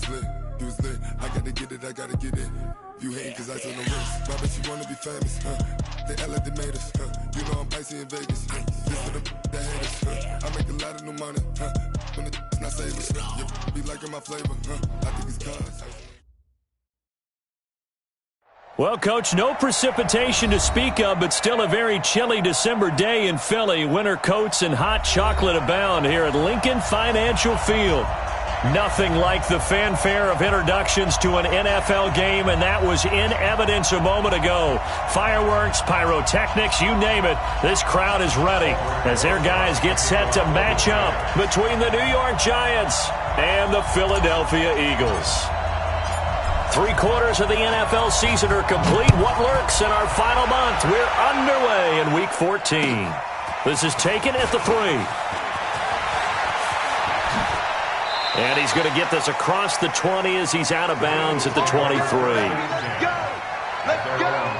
was lit, you was lit. I gotta get it, I gotta get it. You hating cause I on the wrist. Why bet you wanna be famous, They act like they made us, You know I'm icy in Vegas, This for the that haters, I make a lot of new money, When it's not savings, You be liking my flavor, I think it's cause. Well, Coach, no precipitation to speak of, but still a very chilly December day in Philly. Winter coats and hot chocolate abound here at Lincoln Financial Field. Nothing like the fanfare of introductions to an NFL game, and that was in evidence a moment ago. Fireworks, pyrotechnics, you name it. This crowd is ready as their guys get set to match up between the New York Giants and the Philadelphia Eagles. 3/4 of the NFL season are complete. What lurks in our final month? We're underway in Week 14. This is taken at the 3. And he's going to get this across the 20 as he's out of bounds at the 23. Go! Let's go!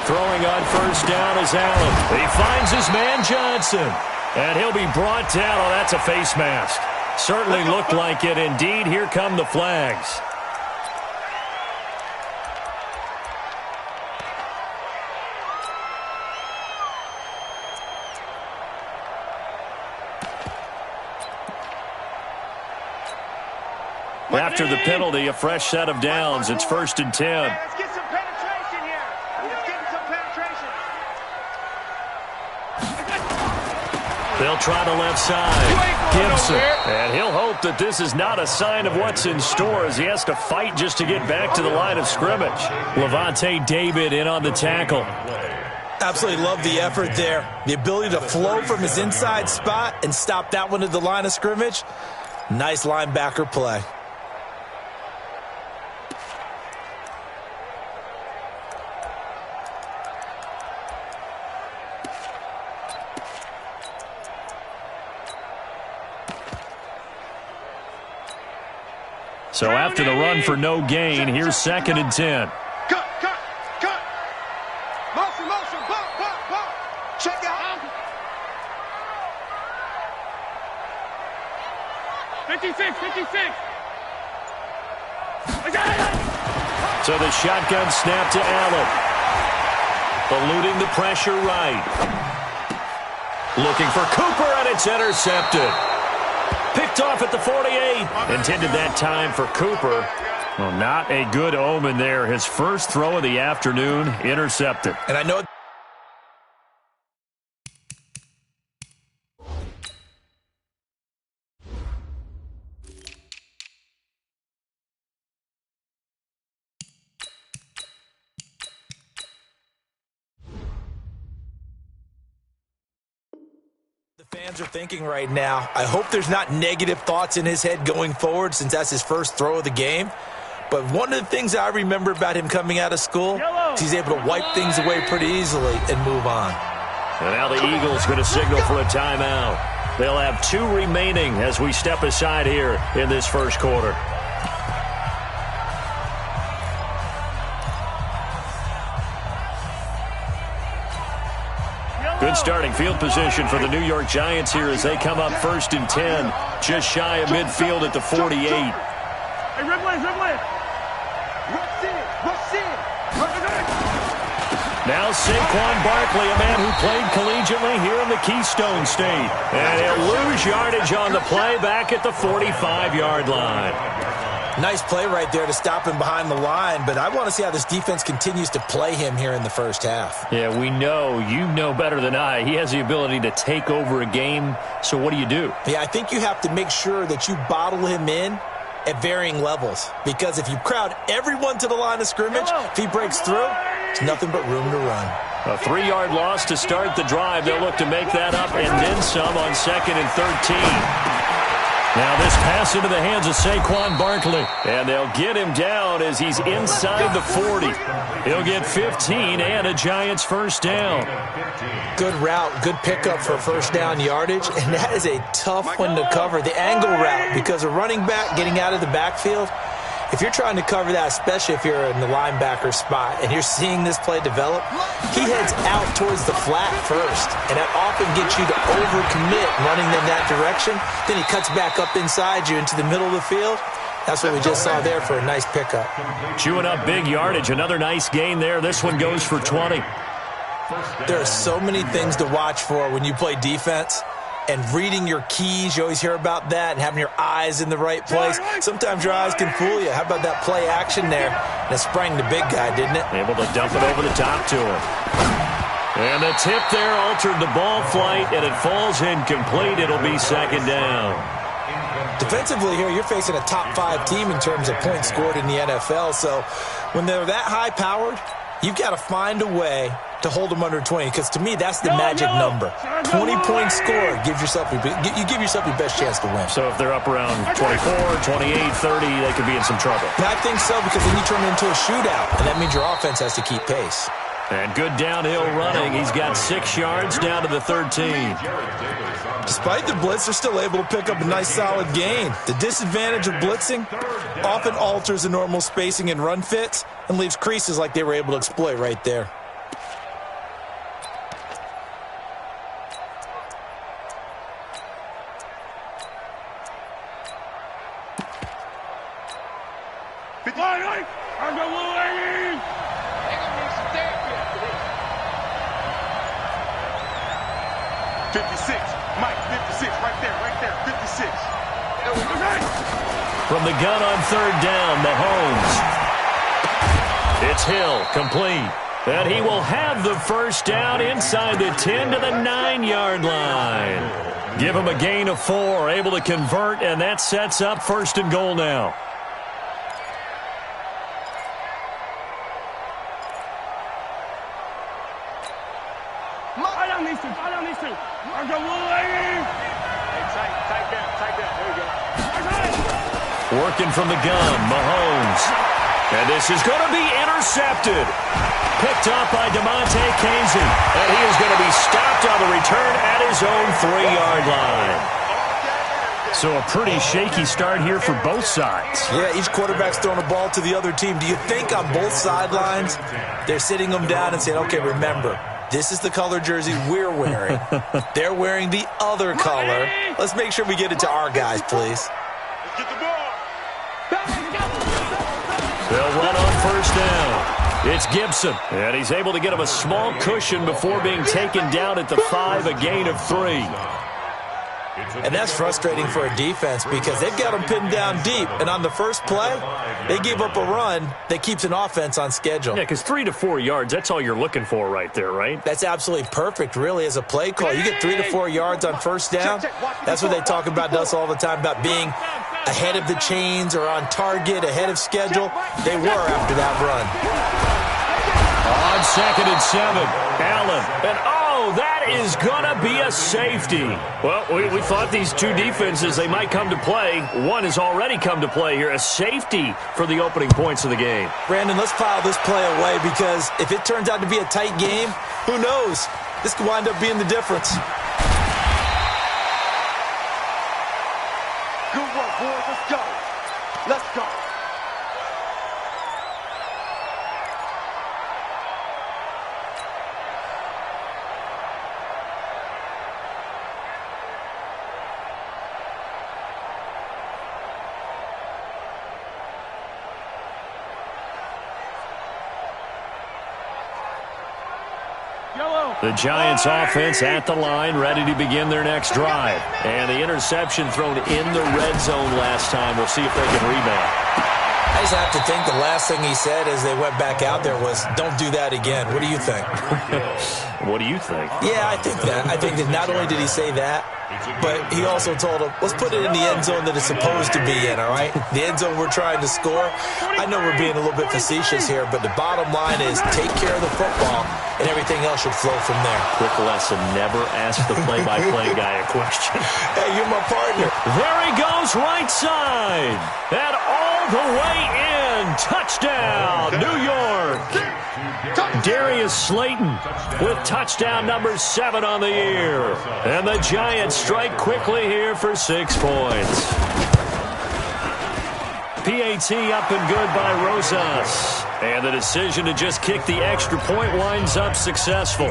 Throwing on first down is Allen. He finds his man Johnson. And he'll be brought down. Oh, that's a face mask. Certainly looked like it. Indeed, here come the flags. After the penalty, a fresh set of downs. It's 1st and 10. Let's get some penetration here. Let's get some penetration. They'll try the left side. Gibson. And he'll hope that this is not a sign of what's in store as he has to fight just to get back to the line of scrimmage. Levante David in on the tackle. Absolutely love the effort there. The ability to flow from his inside spot and stop that one at the line of scrimmage. Nice linebacker play. So after the run for no gain, here's 2nd and 10. Cut. Motion, ball. Check out. 56. So the shotgun snap to Allen. Eluding the pressure right. Looking for Cooper, and it's intercepted. Picked off at the 48. Intended that time for Cooper. Well, not a good omen there. His first throw of the afternoon, intercepted. And I know... fans are thinking right now, I hope there's not negative thoughts in his head going forward since that's his first throw of the game. But one of the things I remember about him coming out of school is he's able to wipe things away pretty easily and move on. And now the Eagles going to signal for a timeout. They'll have 2 remaining as we step aside here in this first quarter. Good starting field position for the New York Giants here as they come up 1st and 10, just shy of midfield at the 48. Hey, Ripley. Rush in. Now Saquon Barkley, a man who played collegiately here in the Keystone State. And he'll lose yardage on the play back at the 45-yard line. Nice play right there to stop him behind the line, but I want to see how this defense continues to play him here in the first half. Yeah, we know. You know better than I. He has the ability to take over a game, so what do you do? Yeah, I think you have to make sure that you bottle him in at varying levels, because if you crowd everyone to the line of scrimmage, if he breaks through, it's nothing but room to run. A 3-yard loss to start the drive. They'll look to make that up and then some on 2nd and 13. Now this pass into the hands of Saquon Barkley. And they'll get him down as he's inside the 40. He'll get 15 and a Giants first down. Good route, good pickup for first down yardage. And that is a tough one to cover. The angle route, because a running back getting out of the backfield, if you're trying to cover that, especially if you're in the linebacker spot and you're seeing this play develop, he heads out towards the flat first, and that often gets you to overcommit running in that direction. Then he cuts back up inside you into the middle of the field. That's what we just saw there for a nice pickup. Chewing up big yardage. Another nice gain there. This one goes for 20. There are so many things to watch for when you play defense. And reading your keys, you always hear about that, and having your eyes in the right place. Sometimes your eyes can fool you. How about that play action there? And it sprang the big guy, didn't it? Able to dump it over the top to him. And the tip there altered the ball flight, and it falls incomplete. It'll be 2nd down. Defensively here, you're facing a top 5 team in terms of points scored in the NFL. So when they're that high-powered, you've got to find a way to hold them under 20, because to me that's the magic number. 20 points scored, you give yourself your best chance to win. So if they're up around 24, 28, 30, they could be in some trouble. And I think so, because then you turn it into a shootout, and that means your offense has to keep pace. And good downhill running. He's got 6 yards down to the 13. Despite the blitz, they're still able to pick up a nice solid gain. The disadvantage of blitzing often alters the normal spacing and run fits and leaves creases like they were able to exploit right there. From the gun on 3rd down, Mahomes. It's Hill, complete. And he will have the first down inside the 10 to the 9-yard line. Give him a gain of 4, able to convert, and that sets up 1st and goal now. Working from the gun, Mahomes. And this is going to be intercepted. Picked up by DeMonte Casey. And he is going to be stopped on the return at his own 3-yard line. So a pretty shaky start here for both sides. Yeah, each quarterback's throwing a ball to the other team. Do you think on both sidelines they're sitting them down and saying, okay, remember, this is the color jersey we're wearing. They're wearing the other color. Let's make sure we get it to our guys, please. Get the ball. They'll run on 1st down. It's Gibson, and he's able to get him a small cushion before being taken down at the 5, a gain of 3. And that's frustrating for a defense because they've got them pinned down deep. And on the first play, they give up a run that keeps an offense on schedule. Yeah, because 3 to 4 yards, that's all you're looking for right there, right? That's absolutely perfect, really, as a play call. You get 3 to 4 yards on 1st down. That's what they talk about to us all the time, about being ahead of the chains or on target, ahead of schedule. They were after that run. On 2nd and 7, Allen. And that is going to be a safety. Well, we thought these two defenses, they might come to play. One has already come to play here. A safety for the opening points of the game. Brandon, let's file this play away because if it turns out to be a tight game, who knows? This could wind up being the difference. Good work, boys. Let's go. Let's go. The Giants offense at the line, ready to begin their next drive. And the interception thrown in the red zone last time. We'll see if they can rebound. I just have to think the last thing he said as they went back out there was, don't do that again. What do you think? What do you think? Yeah, I think that. I think that not only did he say that, But he also told him, let's put it in the end zone that it's supposed to be in, all right? The end zone we're trying to score. I know we're being a little bit facetious here, but the bottom line is take care of the football, and everything else should flow from there. Quick lesson, never ask the play-by-play guy a question. Hey, you're my partner. There he goes, right side. And all the way in. Touchdown, New York. Darius Slayton with touchdown number 7 on the year. And the Giants strike quickly here for 6 points. PAT up and good by Rosas. And the decision to just kick the extra point winds up successful.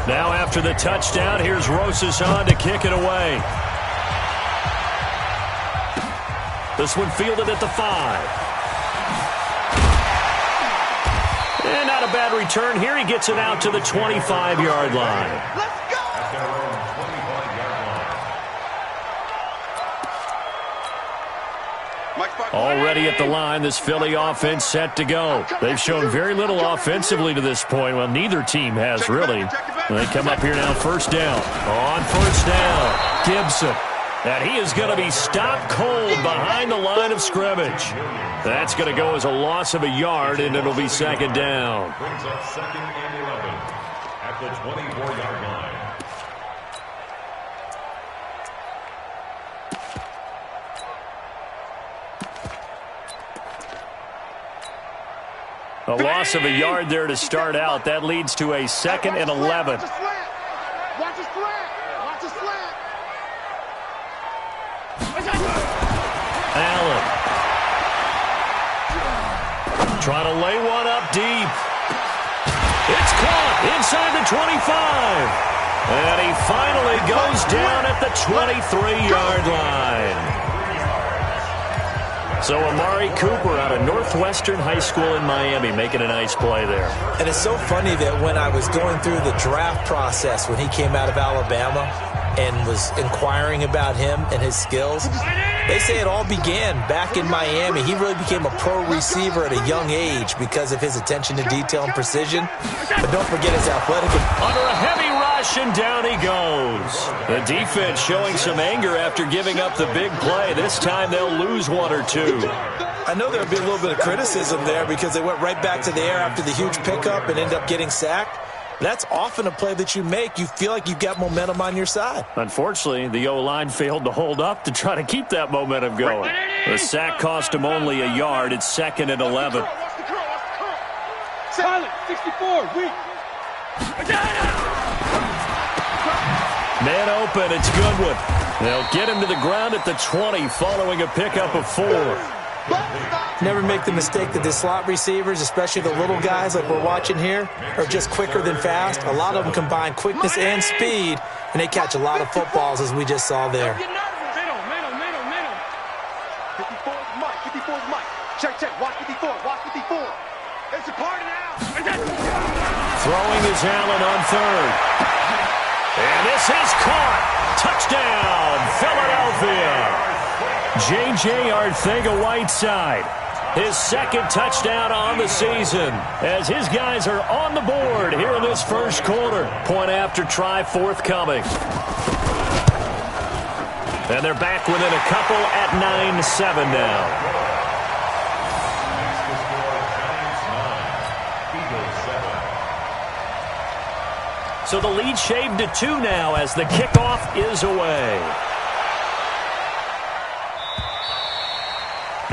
Now after the touchdown, here's Rosas on to kick it away. This one fielded at the 5. And not a bad return here. He gets it out to the 25-yard line. Let's go! Already at the line, this Philly offense set to go. They've shown very little offensively to this point. Well, neither team has, really. They come up here now, first down. On first down, Gibson. And he is going to be stopped cold behind the line of scrimmage. That's going to go as a loss of a yard, and it'll be second down. Brings up 2nd and 11 at the 24-yard line. A loss of a yard there to start out. That leads to a 2nd and 11. Watch a slant. Watch a slant. Watch a slant. Allen. Trying to lay one up deep. It's caught inside the 25. And he finally goes down at the 23-yard line. So Amari Cooper out of Northwestern High School in Miami making a nice play there. And it's so funny that when I was going through the draft process when he came out of Alabama and was inquiring about him and his skills, they say it all began back in Miami. He really became a pro receiver at a young age because of his attention to detail and precision. But don't forget his athletic. Under a heavy rush, and down he goes. The defense showing some anger after giving up the big play. This time they'll lose 1 or 2. I know there'll be a little bit of criticism there because they went right back to the air after the huge pickup and ended up getting sacked. That's often a play that you make. You feel like you've got momentum on your side. Unfortunately, the O-line failed to hold up to try to keep that momentum going. The sack cost him only a yard. It's 2nd and 11. Silent, 64, weak. Man open, it's Goodwin. They'll get him to the ground at the 20 following a pickup of 4. Never make the mistake that the slot receivers, especially the little guys like we're watching here, are just quicker than fast. A lot of them combine quickness and speed, and they catch a lot of footballs, as we just saw there. Middle. 54 is Mike. 54 is Mike. Check. Watch 54. Watch 54. It's a party now. Throwing is Allen on 3rd. And this is caught. Touchdown, Philadelphia. J.J. Arcega-Whiteside. His 2nd touchdown on the season as his guys are on the board here in this first quarter. Point after try forthcoming. And they're back within a couple at 9-7 now. So the lead shaved to 2 now as the kickoff is away.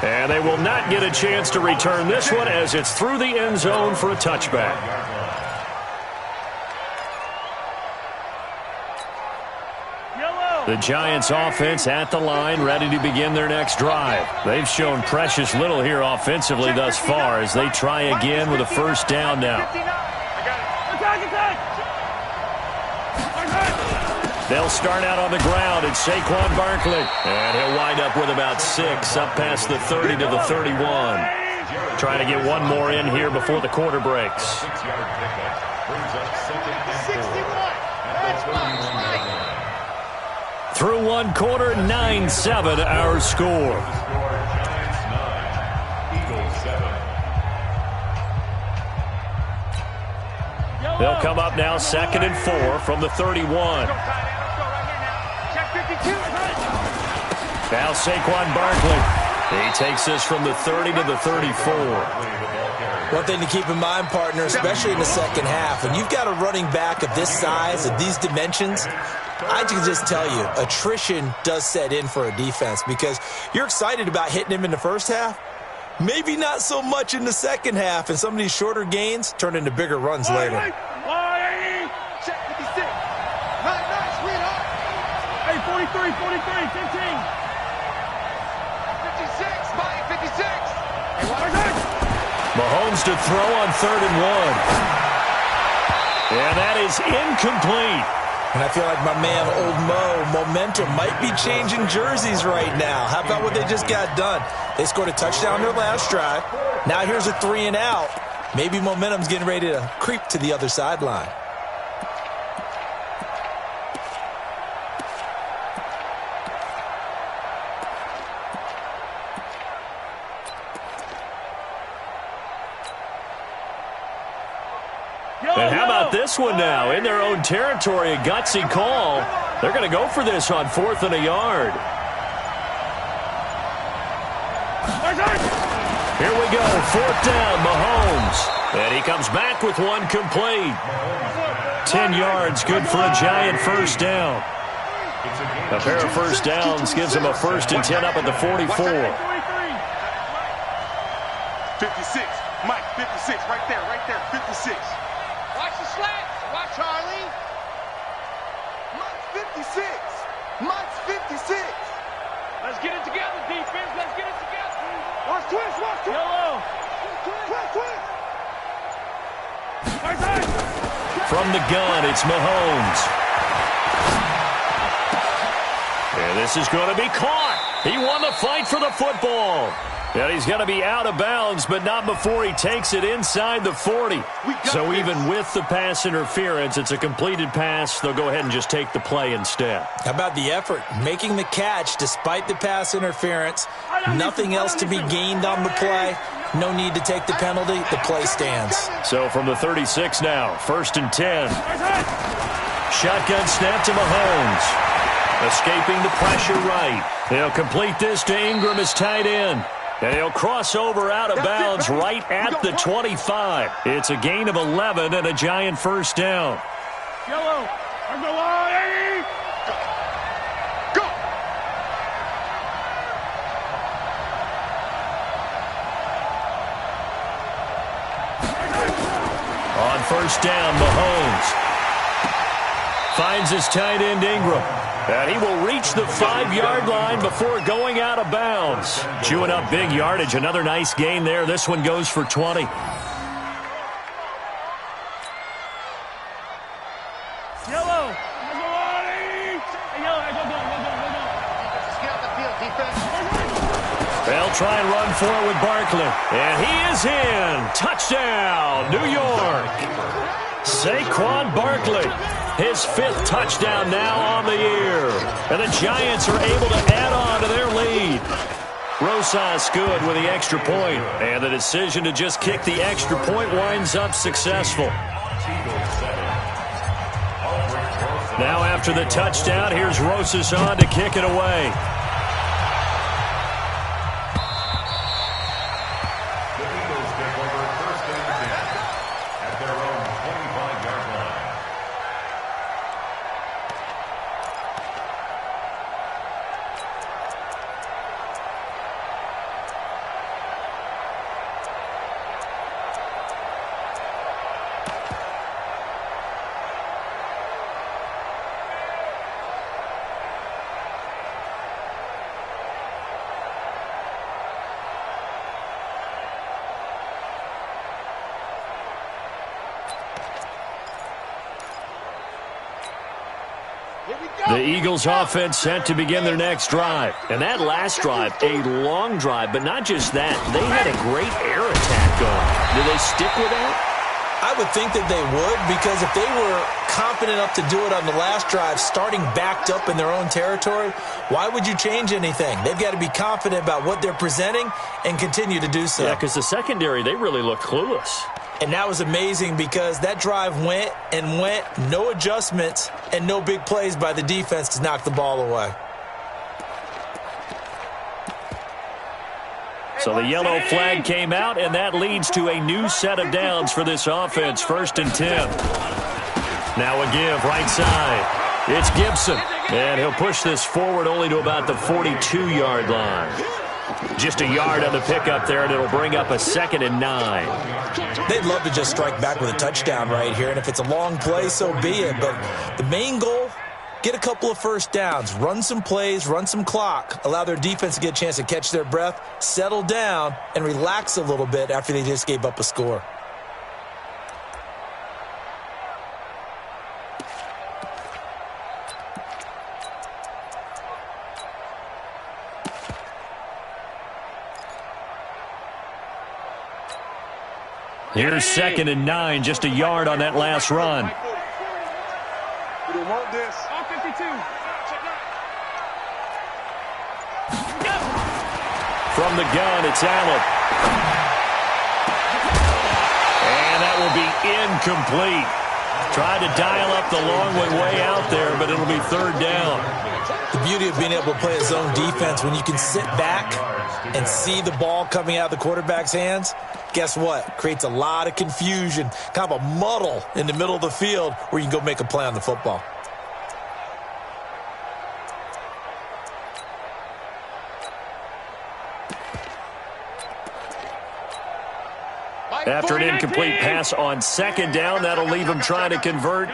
And they will not get a chance to return this one as it's through the end zone for a touchback. The Giants offense at the line, ready to begin their next drive. They've shown precious little here offensively thus far as they try again with a first down now. They'll start out on the ground. It's Saquon Barkley. And he'll wind up with about 6 up past the 30 to the 31. Trying to get one more in here before the quarter breaks. 61. Through one quarter, 9-7 our score. They'll come up now 2nd and 4 from the 31. Now Saquon Barkley. He takes this from the 30 to the 34. One thing to keep in mind, partner, especially in the second half, when you've got a running back of this size, of these dimensions, I can just tell you, attrition does set in for a defense because you're excited about hitting him in the first half. Maybe not so much in the second half, and some of these shorter gains turn into bigger runs later. Check 56. Nice, sweetheart. Hey, 43, 15. 56, Mike, 56. Mahomes to throw on 3rd and 1. And that is incomplete. And I feel like my man, Old Mo, momentum might be changing jerseys right now. How about what they just got done? They scored a touchdown their last drive. Now here's a 3 and out. Maybe momentum's getting ready to creep to the other sideline. And how about this one now? In their own territory, a gutsy call. They're going to go for this on 4th and a yard. Here we go, 4th down, Mahomes. And he comes back with one complete. 10 yards, good for a giant first down. A pair of first downs gives him a 1st and 10 up at the 44. 56. Mike, 56, right there, 56. Watch the slats. Watch Charlie. Mike's 56. Mike's 56. Let's get it together, defense. Let's get it together. Watch twist. Yellow. Twist. From the gun, it's Mahomes. And this is going to be caught. He won the fight for the football. And he's going to be out of bounds, but not before he takes it inside the 40. So even with the pass interference, it's a completed pass. They'll go ahead and just take the play instead. How about the effort? Making the catch despite the pass interference. Nothing else to be gained on the play. No need to take the penalty. The play stands. So from the 36 now, 1st and 10. Shotgun snap to Mahomes. Escaping the pressure right. He'll complete this to Ingram as tight end. And he'll cross over out of bounds right at the 25. It's a gain of 11 and a giant first down. Yellow. Go. On 1st down, Mahomes finds his tight end Ingram. And he will reach the 5-yard line before going out of bounds. Chewing up big yardage. Another nice gain there. This one goes for 20. Yellow. They'll try and run for it with Barkley. And he is in. Touchdown, New York. Saquon Barkley. His 5th touchdown now on the year. And the Giants are able to add on to their lead. Rosas good with the extra point. And the decision to just kick the extra point winds up successful. Now after the touchdown, here's Rosas on to kick it away. The Eagles offense set to begin their next drive. And that last drive, a long drive, but not just that. They had a great air attack going. Do they stick with that? I would think that they would, because if they were confident enough to do it on the last drive, starting backed up in their own territory, why would you change anything? They've got to be confident about what they're presenting and continue to do so. Yeah, because the secondary, they really look clueless. And that was amazing because that drive went and went, no adjustments and no big plays by the defense to knock the ball away. So the yellow flag came out, and that leads to a new set of downs for this offense. 1st and 10. Now a give right side. It's Gibson, and he'll push this forward only to about the 42-yard line. Just a yard on the pickup there, and it'll bring up a 2nd and 9. They'd love to just strike back with a touchdown right here, and if it's a long play, so be it. But the main goal, get a couple of first downs, run some plays, run some clock, allow their defense to get a chance to catch their breath, settle down, and relax a little bit after they just gave up a score. Here's 2nd and 9, just a yard on that last run. We don't want this. On 52. From the gun, it's Allen. And that will be incomplete. Tried to dial up the long way out there, but it'll be 3rd down. The beauty of being able to play a zone defense, when you can sit back and see the ball coming out of the quarterback's hands, guess what? Creates a lot of confusion, kind of a muddle in the middle of the field where you can go make a play on the football. After an incomplete pass on 2nd down, that'll leave him trying to convert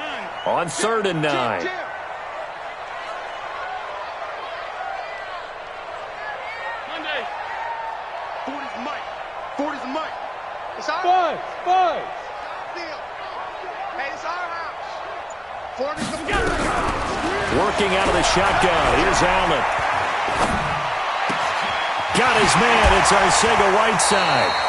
on 3rd and 9. Monday. 40's Mike. 40's Mike. It's our five. Hey, it's our house. 40's the Working out of the shotgun. Here's Allen. Got his man. It's Arcega-Whiteside.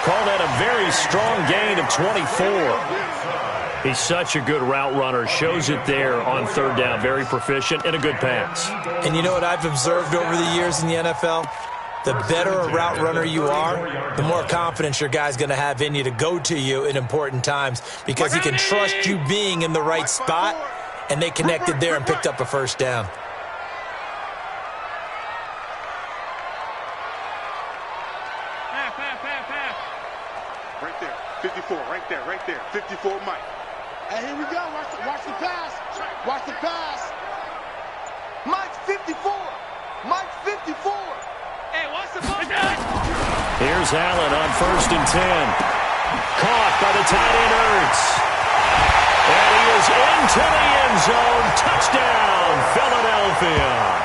Call that a very strong gain of 24. He's such a good route runner. Shows it there on 3rd down. Very proficient and a good pass. And you know what I've observed over the years in the NFL? The better a route runner you are, the more confidence your guy's going to have in you to go to you in important times because he can trust you being in the right spot, and they connected there and picked up a 1st down. Right there. 54. Right there. 54 Mike. Hey, here we go. Watch the pass. Watch the pass. Mike's 54. Mike's 54. Hey, watch the pass. Here's Allen on 1st and 10. Caught by the tight end Ertz. And he is into the end zone. Touchdown, Philadelphia.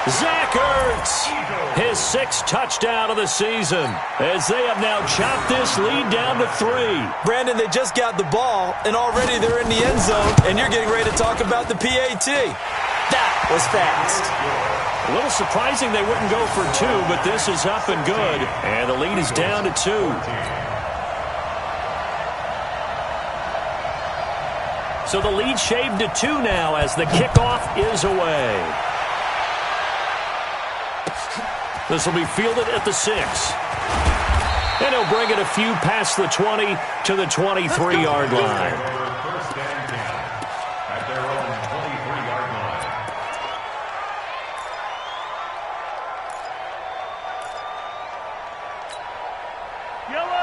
Zach Ertz, his 6th touchdown of the season, as they have now chopped this lead down to 3. Brandon, they just got the ball, and already they're in the end zone, and you're getting ready to talk about the PAT. That was fast. A little surprising they wouldn't go for 2, but this is up and good, and the lead is down to 2. So the lead shaved to 2 now as the kickoff is away. This will be fielded at the 6. And he'll bring it a few past the 20 to the 23-yard line.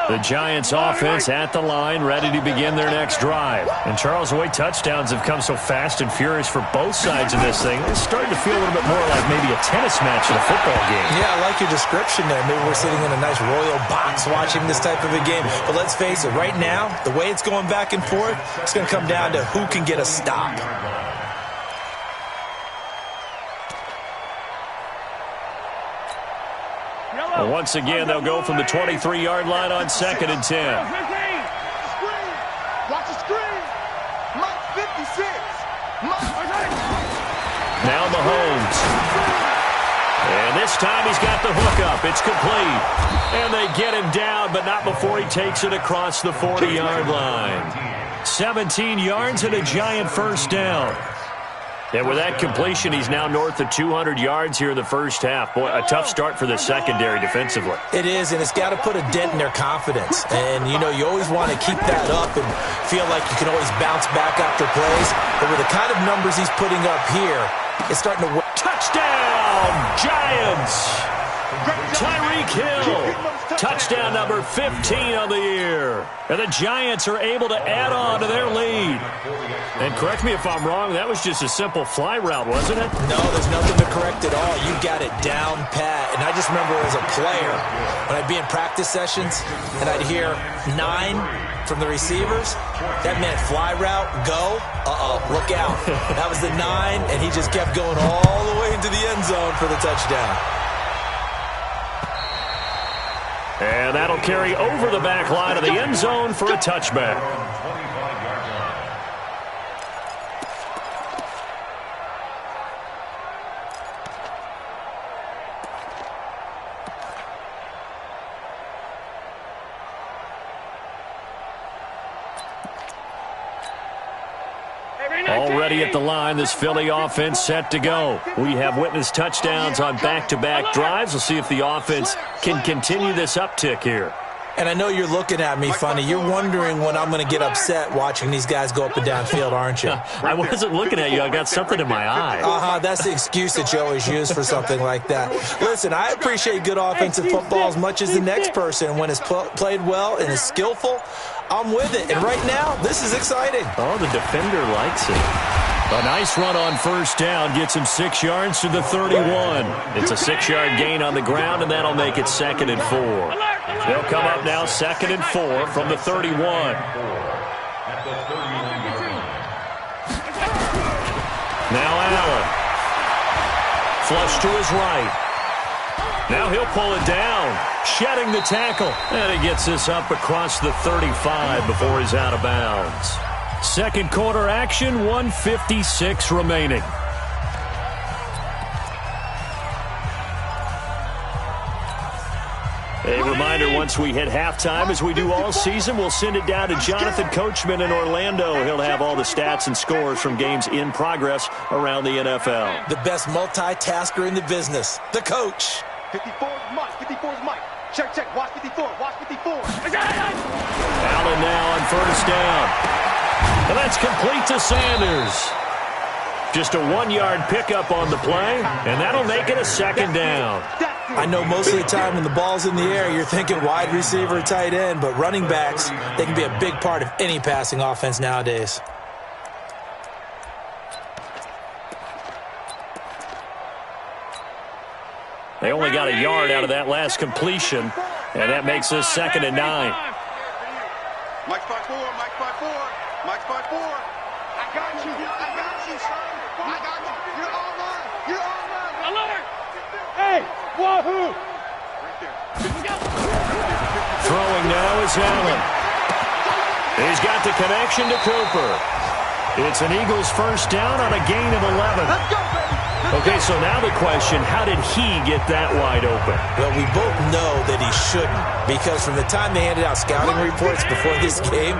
The Giants offense at the line, ready to begin their next drive. And Charles, the way touchdowns have come so fast and furious for both sides of this thing, it's starting to feel a little bit more like maybe a tennis match in a football game. Yeah, I like your description there. Maybe we're sitting in a nice royal box watching this type of a game. But let's face it, right now, the way it's going back and forth, it's going to come down to who can get a stop. Well, once again, they'll go from the 23-yard line on 2nd and 10. Watch the screen. Mike 56. Now Mahomes. And this time he's got the hookup. It's complete. And they get him down, but not before he takes it across the 40-yard line. 17 yards and a Giant 1st down. And with that completion, he's now north of 200 yards here in the first half. Boy, a tough start for the secondary defensively. It is, and it's got to put a dent in their confidence. And, you know, you always want to keep that up and feel like you can always bounce back after plays. But with the kind of numbers he's putting up here, it's starting to work. Touchdown, Giants! Tyreek Hill, touchdown number 15 on the year. And the Giants are able to add on to their lead. And correct me if I'm wrong, that was just a simple fly route, wasn't it? No, there's nothing to correct at all. You got it down pat. And I just remember as a player, when I'd be in practice sessions and I'd hear 9 from the receivers, that meant fly route, go, look out. That was the 9, and he just kept going all the way into the end zone for the touchdown. And that'll carry over the back line of the end zone for a touchback. Already at the line, this Philly offense set to go. We have witnessed touchdowns on back-to-back drives. We'll see if the offense can continue this uptick here. And I know you're looking at me funny. You're wondering when I'm going to get upset watching these guys go up and down field, aren't you? I wasn't looking at you. I got something in my eye. That's the excuse that you always use for something like that. Listen, I appreciate good offensive football as much as the next person. When it's played well and is skillful, I'm with it. And right now, this is exciting. Oh, the defender likes it. A nice run on first down gets him 6 yards to the 31. It's a 6-yard gain on the ground, and that'll make it 2nd and 4. They'll come up now 2nd and 4 from the 31. Now Allen. Flush to his right. Now he'll pull it down, shedding the tackle. And he gets this up across the 35 before he's out of bounds. Second quarter action, 1:56 remaining. A reminder, once we hit halftime, as we do all season, we'll send it down to Jonathan Coachman in Orlando. He'll have all the stats and scores from games in progress around the NFL. The best multitasker in the business, the coach. 54 is Mike. 54 is Mike. Check, check. Watch 54. Watch 54. Allen now on first down. And that's complete to Sanders. Just a 1-yard pickup on the play, and that'll make it a 2nd down. I know most of the time when the ball's in the air, you're thinking wide receiver, tight end, but running backs, they can be a big part of any passing offense nowadays. They only got a yard out of that last completion, and that makes this 2nd and 9. Mike 5-4, Mike 5-4, Mike 5-4. I got you, I got you, son. I got you. You're all mine. You're all mine. Alert! Hey, wahoo! Right there. Throwing now is Allen. He's got the connection to Cooper. It's an Eagles first down on a gain of 11. Let's go, baby. Okay, so now the question, how did he get that wide open? Well, we both know that he shouldn't, because from the time they handed out scouting reports before this game,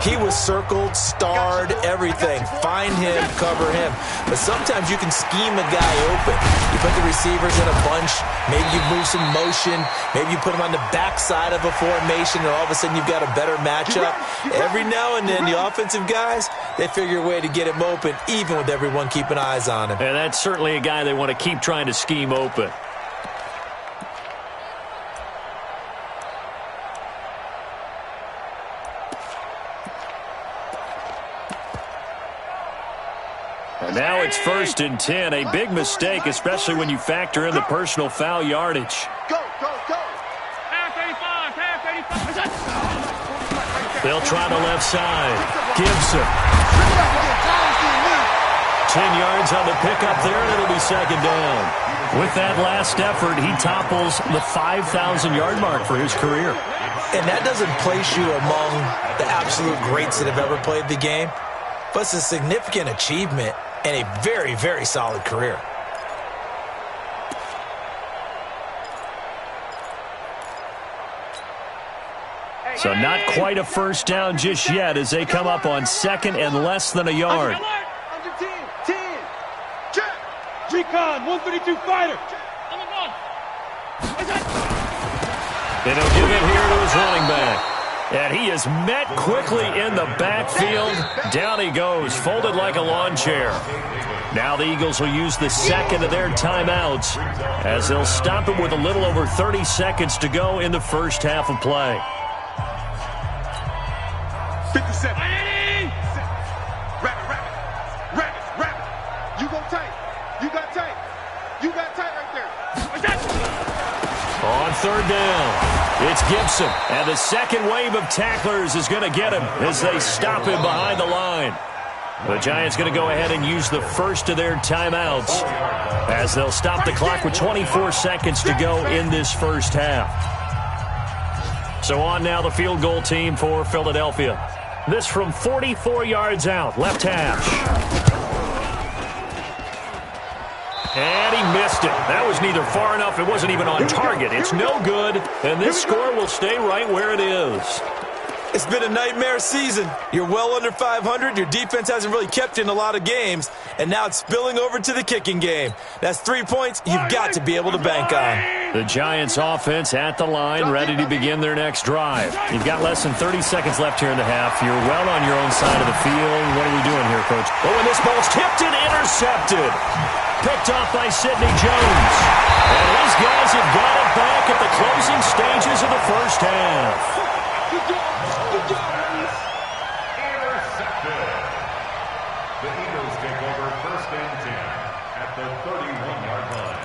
he was circled, starred, everything. Find him, cover him. But sometimes you can scheme a guy open. You put the receivers in a bunch. Maybe you move some motion. Maybe you put them on the backside of a formation, and all of a sudden you've got a better matchup. Every now and then, the offensive guys, they figure a way to get him open, even with everyone keeping eyes on him. And that's certainly a guy they want to keep trying to scheme open. And now it's 1st and 10. A big mistake, especially when you factor in the personal foul yardage. Go, go, go. They'll try the left side. Gibson. 10 yards on the pickup there, and it'll be 2nd down. With that last effort, he topples the 5,000-yard mark for his career. And that doesn't place you among the absolute greats that have ever played the game, but it's a significant achievement and a very, very solid career. So not quite a first down just yet as they come up on 2nd and less than a yard. Under 10, 10, Recon, 132 fighter. And he'll give it here to his running back. And he is met quickly in the backfield. Down he goes, folded like a lawn chair. Now the Eagles will use the second of their timeouts as they'll stop it with a little over 30 seconds to go in the first half of play. 57. Rabbit. You go tight. You got tight. You got tight right there. On third down, it's Gibson. And the second wave of tacklers is going to get him as they stop him behind the line. The Giants going to go ahead and use the first of their timeouts as they'll stop the clock with 24 seconds to go in this first half. So on now the field goal team for Philadelphia. This from 44 yards out, left hash. And he missed it. That was neither far enough. It wasn't even on target. It's no good, and this score will stay right where it is. It's been a nightmare season. You're well under 500. Your defense hasn't really kept you in a lot of games, and now it's spilling over to the kicking game. That's 3 points you've got to be able to bank on. The Giants offense at the line, ready to begin their next drive. You've got less than 30 seconds left here in the half. You're well on your own side of the field. What are we doing here, Coach? Oh, and this ball's tipped and intercepted. Picked off by Sidney Jones. And these guys have got it back at the closing stages of the first half. Intercepted. The Eagles take over first and 10 at the 31-yard line.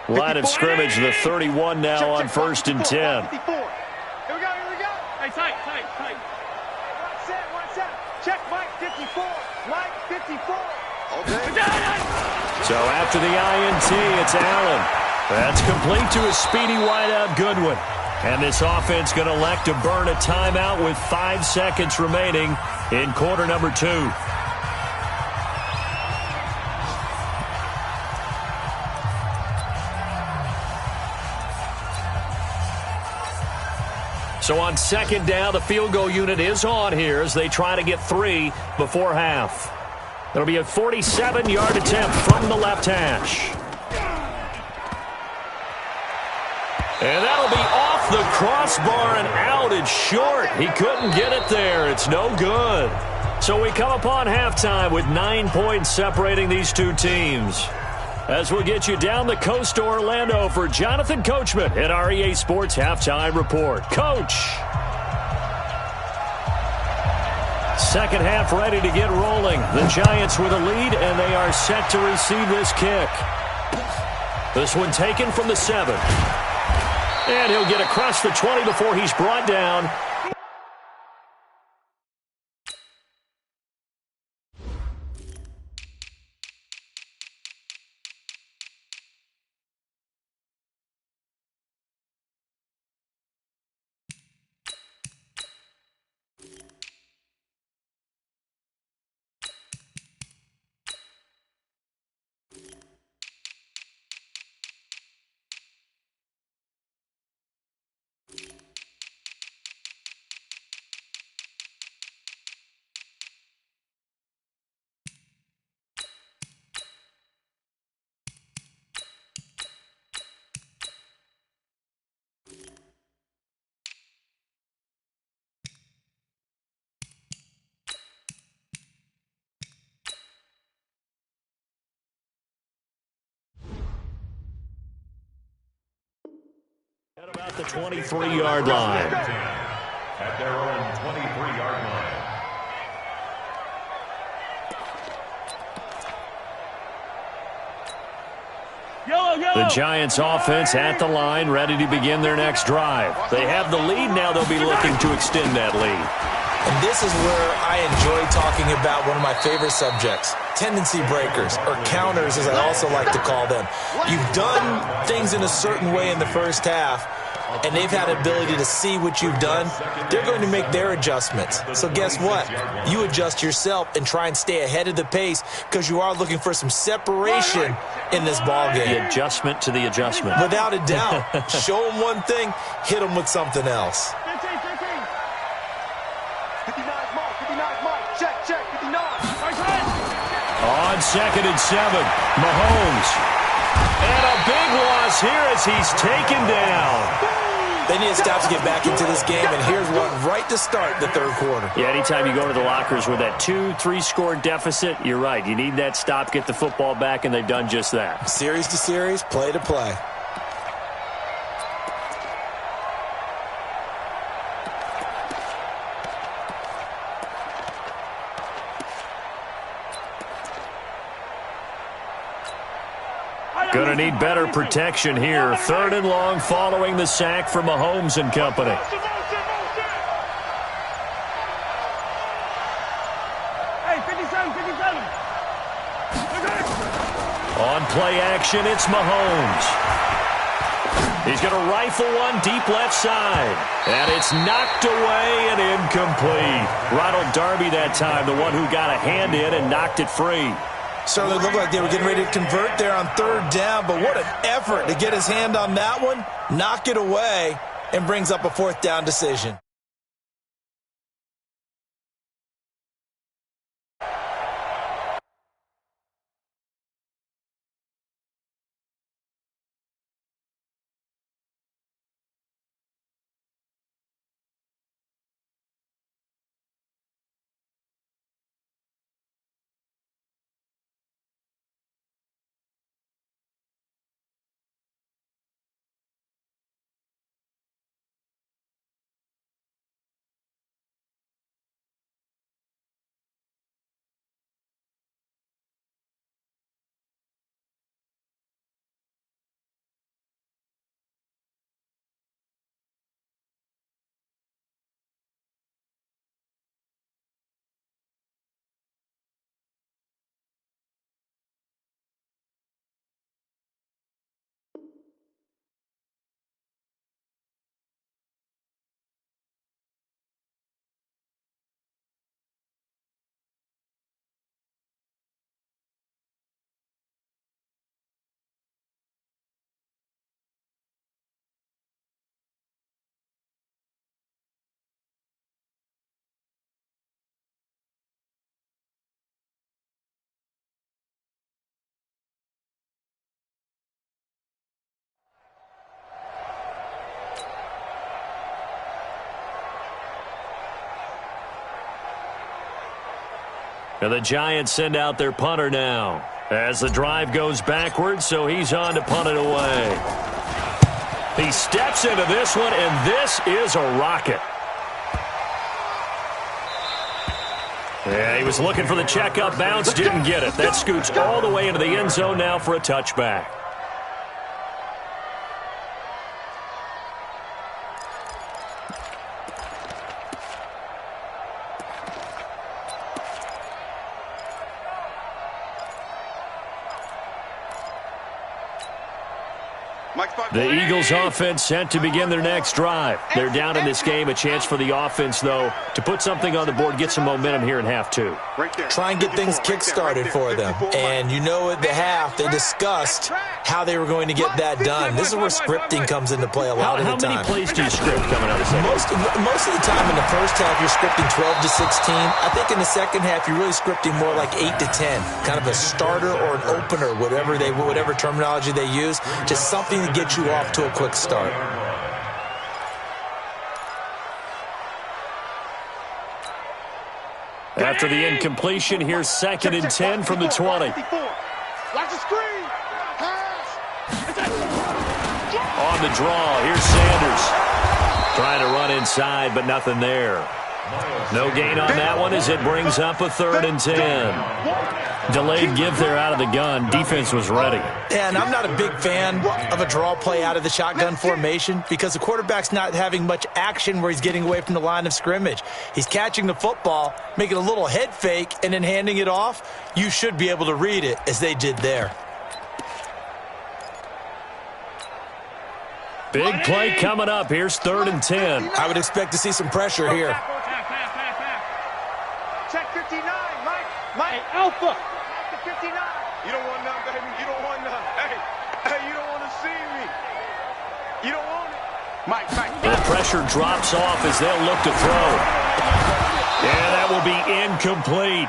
Line of scrimmage, the 31 now on first and 10. Here we go. Hey, tight. One set. Check Mike 54. Mike 54. Okay. So after the INT, it's Allen. That's complete to his speedy wideout, Goodwin. And this offense going to elect to burn a timeout with 5 seconds remaining in quarter number 2. So on second down, the field goal unit is on here as they try to get 3 before half. It'll be a 47-yard attempt from the left hash. And that'll be off the crossbar and out. It's short. He couldn't get it there. It's no good. So we come upon halftime with 9 points separating these two teams. As we'll get you down the coast to Orlando for Jonathan Coachman at our EA Sports Halftime Report. Coach! Second half ready to get rolling. The Giants with a lead, and they are set to receive this kick. This one taken from the 7. And he'll get across the 20 before he's brought down. At about the 23-yard line. At their own 23-yard line. The Giants offense at the line, ready to begin their next drive. They have the lead now. They'll be looking to extend that lead. And this is where I enjoy talking about one of my favorite subjects, tendency breakers, or counters as I also like to call them. You've done things in a certain way in the first half. and they've had an ability to see what you've done, they're going to make their adjustments. So guess what? You adjust yourself and try and stay ahead of the pace because you are looking for some separation in this ball game. The adjustment to the adjustment. Without a doubt. Show them one thing, hit them with something else. 59 mark, 59 mark. Check, 59. On 2nd and 7, Mahomes. And a big loss here as he's taken down. They need a stop to get back into this game, and here's one right to start the third quarter. Yeah, anytime you go to the lockers with that 2-3 score deficit, you're right. You need that stop, get the football back, and they've done just that. Series to series, play to play. Going to need better protection here. 3rd and long following the sack from Mahomes and company. Hey, 57. On play action, it's Mahomes. He's going to rifle one deep left side. And it's knocked away and incomplete. Ronald Darby that time, the one who got a hand in and knocked it free. Certainly looked like they were getting ready to convert there on 3rd down, but what an effort to get his hand on that one, knock it away, and brings up a 4th down decision. And the Giants send out their punter now as the drive goes backwards, so he's on to punt it away. He steps into this one, and this is a rocket. Yeah, he was looking for the checkup bounce, didn't get it. That scoots all the way into the end zone now for a touchback. The Eagles offense set to begin their next drive. They're down in this game. A chance for the offense, though, to put something on the board, get some momentum here in half 2. Try and get things kick-started for them. And you know at the half, they discussed how they were going to get that done. This is where scripting comes into play a lot of the time. How many plays do you script coming out of the second? Most of the time in the first half, you're scripting 12 to 16. I think in the second half, you're really scripting more like 8 to 10. Kind of a starter or an opener, whatever terminology they use, just something to get you off to a quick start. After the incompletion, here's 2nd and 10 from the 20. Watch the screen. On the draw, here's Sanders. Trying to run inside, but nothing there. No gain on that one as it brings up a 3rd and 10. Delayed give there out of the gun. Defense was ready. Yeah, and I'm not a big fan of a draw play out of the shotgun formation because the quarterback's not having much action where he's getting away from the line of scrimmage. He's catching the football, making a little head fake, and then handing it off. You should be able to read it as they did there. Big play coming up. Here's 3rd and 10. I would expect to see some pressure here. Check 59, Mike. Mike, Alpha. 59. You don't want none, baby. You don't want none. Hey, you don't want to see me. You don't want it. Mike. The pressure drops off as they'll look to throw. Yeah, that will be incomplete.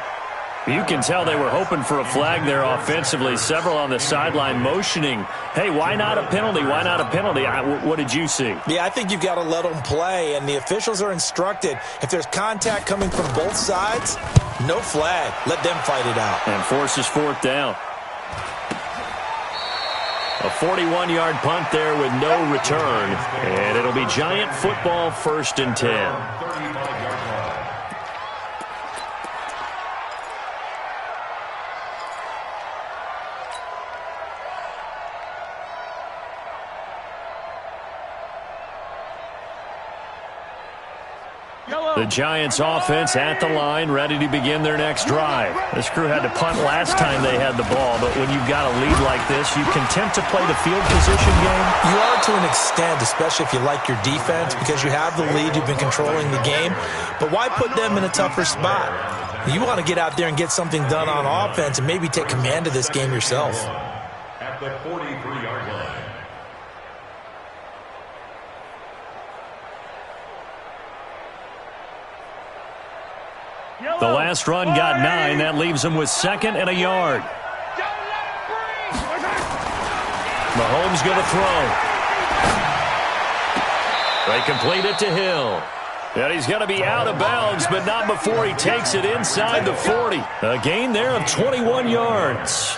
You can tell they were hoping for a flag there offensively. Several on the sideline motioning, hey, why not a penalty? Why not a penalty? What did you see? Yeah, I think you've got to let them play, and the officials are instructed. If there's contact coming from both sides, no flag. Let them fight it out. And forces 4th down. A 41-yard punt there with no return. And it'll be Giant football, 1st and 10. The Giants offense at the line, ready to begin their next drive. This crew had to punt last time they had the ball, but when you've got a lead like this, you content to play the field position game? You are to an extent, especially if you like your defense, because you have the lead, you've been controlling the game. But why put them in a tougher spot? You want to get out there and get something done on offense and maybe take command of this game yourself. At the 43-yard line. The last run got 9. That leaves them with 2nd and a yard. Mahomes going to throw. They complete it to Hill. And he's going to be out of bounds, but not before he takes it inside the 40. A gain there of 21 yards.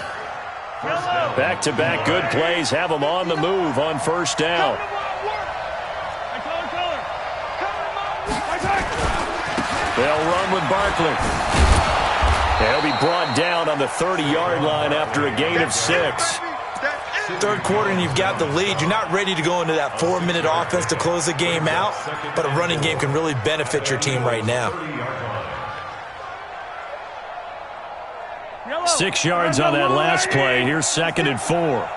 Back-to-back good plays have them on the move on 1st down. They'll run with Barkley. They'll be brought down on the 30-yard line after a gain of 6. 3rd quarter and you've got the lead. You're not ready to go into that 4-minute offense to close the game out, but a running game can really benefit your team right now. 6 yards on that last play. Here's 2nd and 4.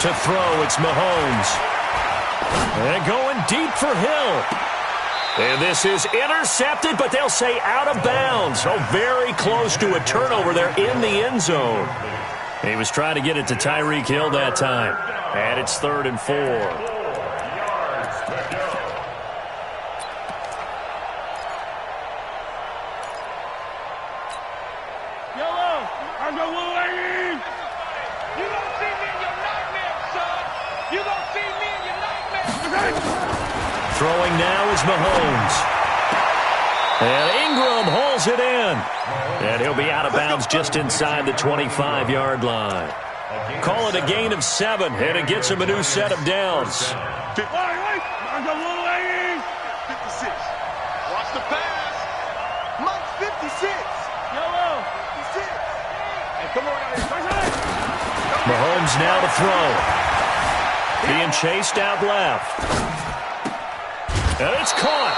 To throw, it's Mahomes. And going deep for Hill. And this is intercepted, but they'll say out of bounds. Oh, very close to a turnover there in the end zone. He was trying to get it to Tyreek Hill that time. And it's 3rd and 4. Throwing now is Mahomes. And Ingram holds it in. And he'll be out of bounds just inside the 25-yard line. Call it a gain of 7, and it gets him a new set of downs. 56. Watch the pass. Mike 56. 56. Hey, come on out here. Mahomes now to throw. Being chased out left. And it's caught.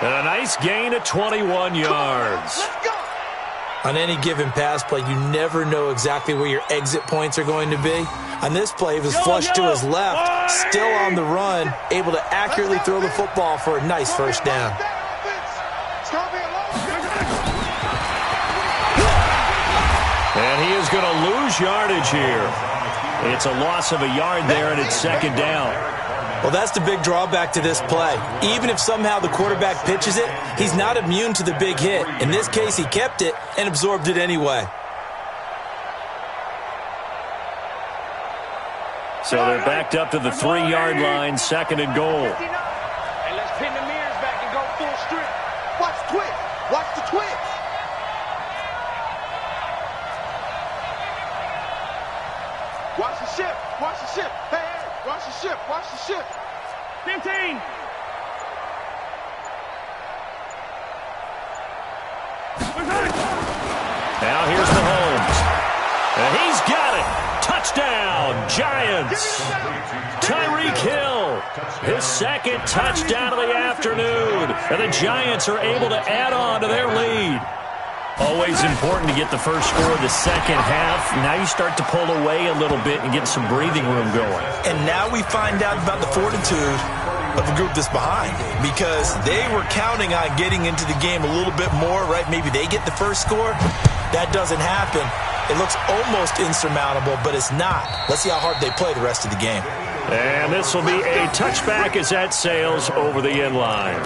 And a nice gain of 21 yards. Let's go. On any given pass play, you never know exactly where your exit points are going to be. On this play, he was flushed to his left, still on the run, able to accurately throw the football for a nice 1st down. And he is going to lose yardage here. It's a loss of a yard there, and it's 2nd down. Well, that's the big drawback to this play. Even if somehow the quarterback pitches it, he's not immune to the big hit. In this case, he kept it and absorbed it anyway. So they're backed up to the 3-yard line, 2nd and goal. And let's pin the mirrors back and go full strip. Watch twitch. Watch the twitch. Watch the ship. Watch the ship. Hey, hey. Watch the ship. Watch the ship. 15. Now here's Mahomes. And he's got it. Touchdown, Giants. Tyreek Hill His second touchdown of the afternoon. And the Giants are able to add on to their lead. Always important to get the first score of the second half. Now you start to pull away a little bit and get some breathing room going. And now we find out about the fortitude of the group that's behind, because they were counting on getting into the game a little bit more, right? Maybe they get the first score. That doesn't happen. It looks almost insurmountable, but it's not. Let's see how hard they play the rest of the game. And this will be a touchback as that sails over the end line.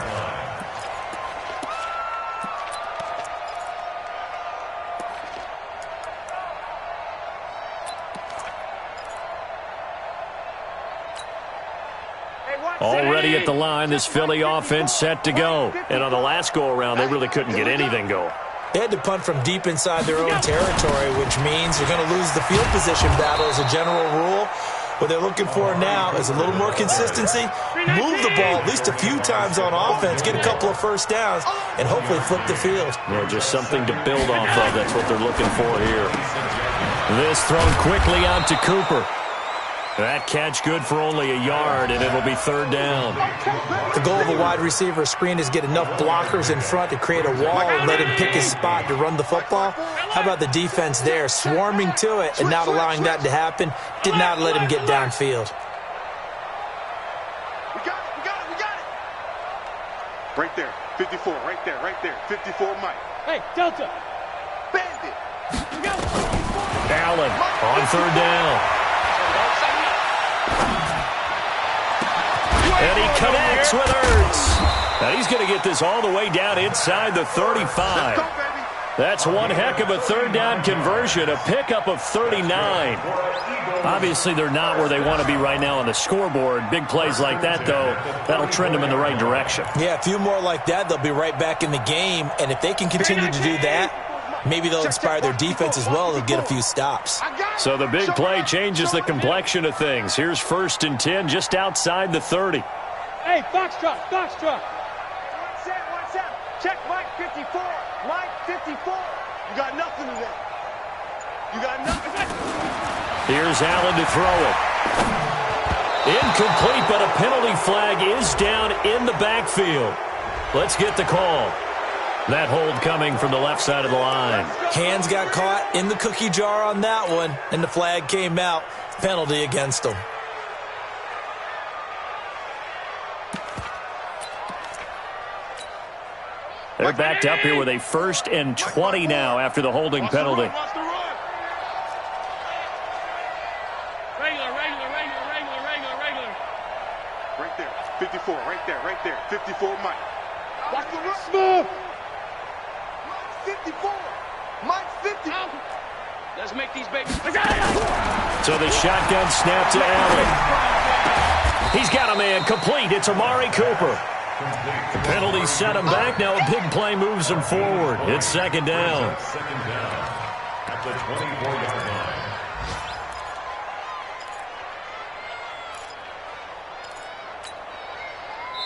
Already at the line, this Philly offense set to go. And on the last go-around, they really couldn't get anything going. They had to punt from deep inside their own territory, which means they're going to lose the field position battle as a general rule. What they're looking for now is a little more consistency, move the ball at least a few times on offense, get a couple of first downs, and hopefully flip the field. Yeah, just something to build off of. That's what they're looking for here. This thrown quickly out to Cooper. That catch good for only a yard, and it'll be third down. The goal of a wide receiver screen is get enough blockers in front to create a wall and let him pick his spot to run the football. How about the defense there, swarming to it and not allowing that to happen? Did not let him get downfield. We got it. Right there, 54, right there. 54, Mike. Hey, Delta. Bandit. Allen on third down. And he connects with Ertz. Now he's going to get this all the way down inside the 35. That's one heck of a third down conversion, a pickup of 39. Obviously, they're not where they want to be right now on the scoreboard. Big plays like that, though, that'll trend them in the right direction. Yeah, a few more like that, they'll be right back in the game. And if they can continue to do that, maybe they'll inspire their defense as well to get a few stops. So the big play changes the complexion of things. Here's 1st and 10 just outside the 30. Hey, Foxtrot. One set. Check Mike 54. Mike 54. You got nothing today. You got nothing. Here's Allen to throw it. Incomplete, but a penalty flag is down in the backfield. Let's get the call. That hold coming from the left side of the line. Hands got caught in the cookie jar on that one, and the flag came out. Penalty against them. They're backed up here with a 1st and 20 now after the holding penalty. Regular. Right there, 54, right there. 54, Mike. Watch the run. Smooth. 54. Mike 50. Let's make these babies. So the shotgun snap to Allen. He's got a man complete. It's Amari Cooper. The penalty set him back. Now a big play moves him forward. It's second down. Second down at the 24-yard line.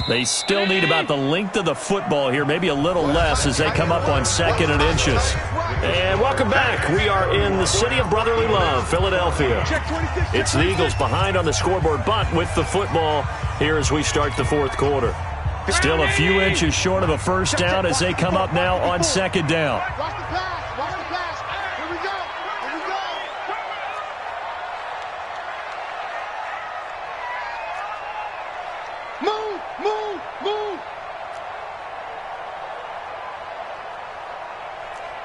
They still need about the length of the football here, maybe a little less as they come up on 2nd and inches. And welcome back. We are in the city of brotherly love, Philadelphia. It's the Eagles behind on the scoreboard, but with the football here as we start the 4th quarter. Still a few inches short of a first down as they come up now on 2nd down. Watch the pass. Here we go. Move.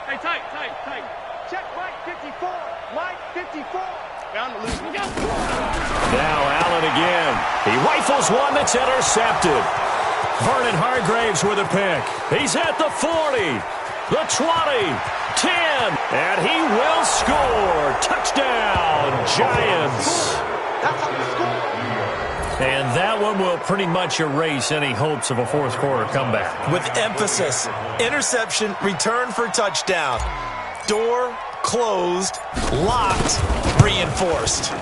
Hey, tight. Check Mike 54. Mike 54. Down to lose. Now Allen again. He rifles one that's intercepted. Vernon Hargraves with a pick. He's at the 40, the 20, 10, and he will score. Touchdown, Giants. That's how you score. And that one will pretty much erase any hopes of a 4th quarter comeback. With emphasis, interception, return for touchdown. Door closed, locked, reinforced.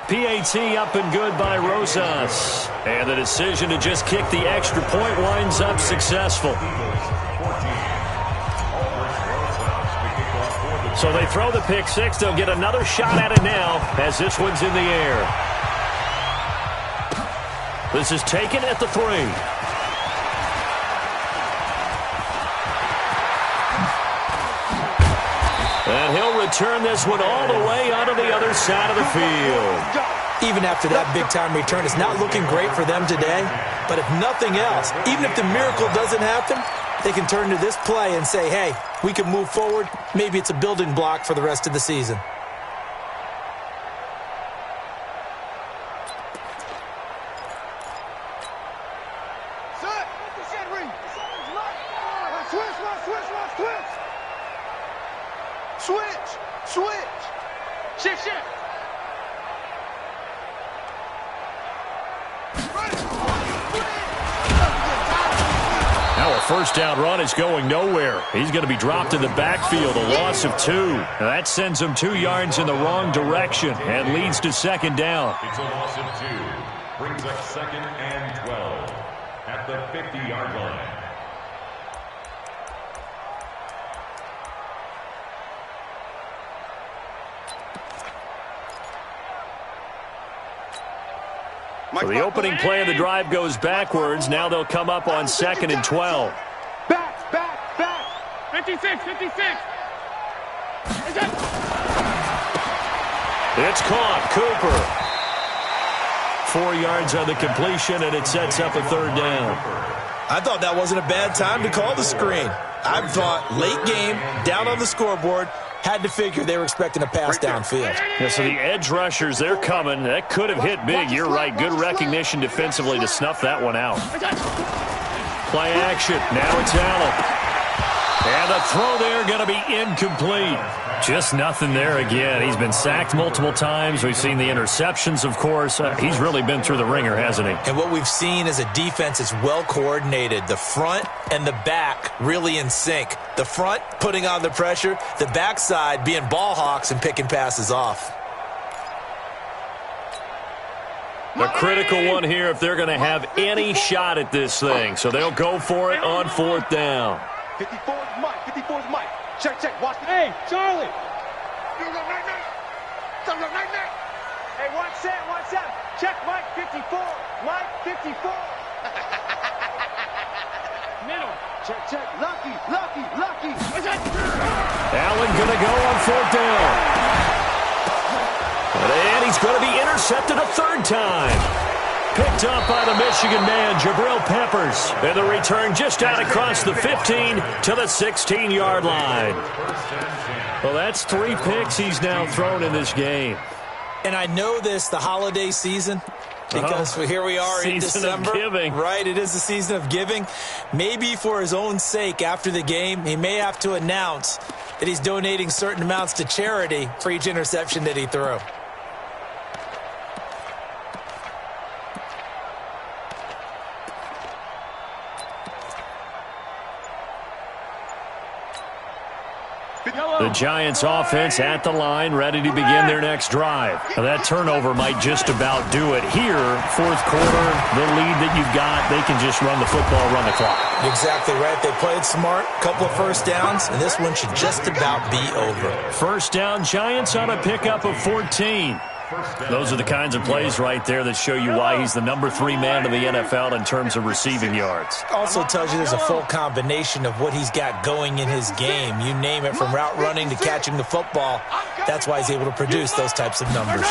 PAT up and good by Rosas. And the decision to just kick the extra point winds up successful. So they throw the pick 6. They'll get another shot at it now as this one's in the air. This is taken at the 3. And he'll return this one all the way onto the other side of the field. Even after that big-time return, it's not looking great for them today. But if nothing else, even if the miracle doesn't happen, they can turn to this play and say, hey, we can move forward. Maybe it's a building block for the rest of the season. Shift. Now a first down run is going nowhere. He's going to be dropped in the backfield, a loss of 2. Now that sends him 2 yards in the wrong direction and leads to second down. It's a loss of 2. Brings up 2nd and 12 at the 50-yard line. So the opening play of the drive goes backwards. Now they'll come up on 2nd and 12. Back. 56. It's caught. Cooper. 4 yards on the completion, and it sets up a third down. I thought that wasn't a bad time to call the screen. I thought late game, down on the scoreboard, had to figure they were expecting a pass downfield. Yeah, so the edge rushers, they're coming. That could have hit big. You're right. Good recognition defensively to snuff that one out. Play action. Now it's Allen. And the throw there going to be incomplete. Just nothing there again. He's been sacked multiple times. We've seen the interceptions, of course. He's really been through the ringer, hasn't he? And what we've seen is a defense is well coordinated. The front and the back really in sync. The front putting on the pressure. The backside being ball hawks and picking passes off. A critical one here if they're going to have any shot at this thing. So they'll go for it on 4th down. 54 is Mike. 54 is Mike. Check. Watch the. Hey, Charlie. Hey, watch that. Check Mike 54. Mike 54. Middle. Check. Lucky. Allen going to go on 4th down. And he's going to be intercepted a 3rd time. Picked up by the Michigan man, Jabril Peppers. And the return just out across the 15 to the 16-yard line. Well, that's 3 picks he's now thrown in this game. And I know this, the holiday season, because here we are in December. Season of giving. Right, it is the season of giving. Maybe for his own sake, after the game, he may have to announce that he's donating certain amounts to charity for each interception that he threw. The Giants offense at the line, ready to begin their next drive. Now, that turnover might just about do it here. 4th quarter, the lead that you've got, they can just run the football, run the clock. Exactly right. They played smart, couple of first downs, and this one should just about be over. First down, Giants on a pickup of 14. Those are the kinds of plays right there that show you why he's the number 3 man in the NFL in terms of receiving yards. Also tells you there's a full combination of what he's got going in his game. You name it, from route running to catching the football. That's why he's able to produce those types of numbers.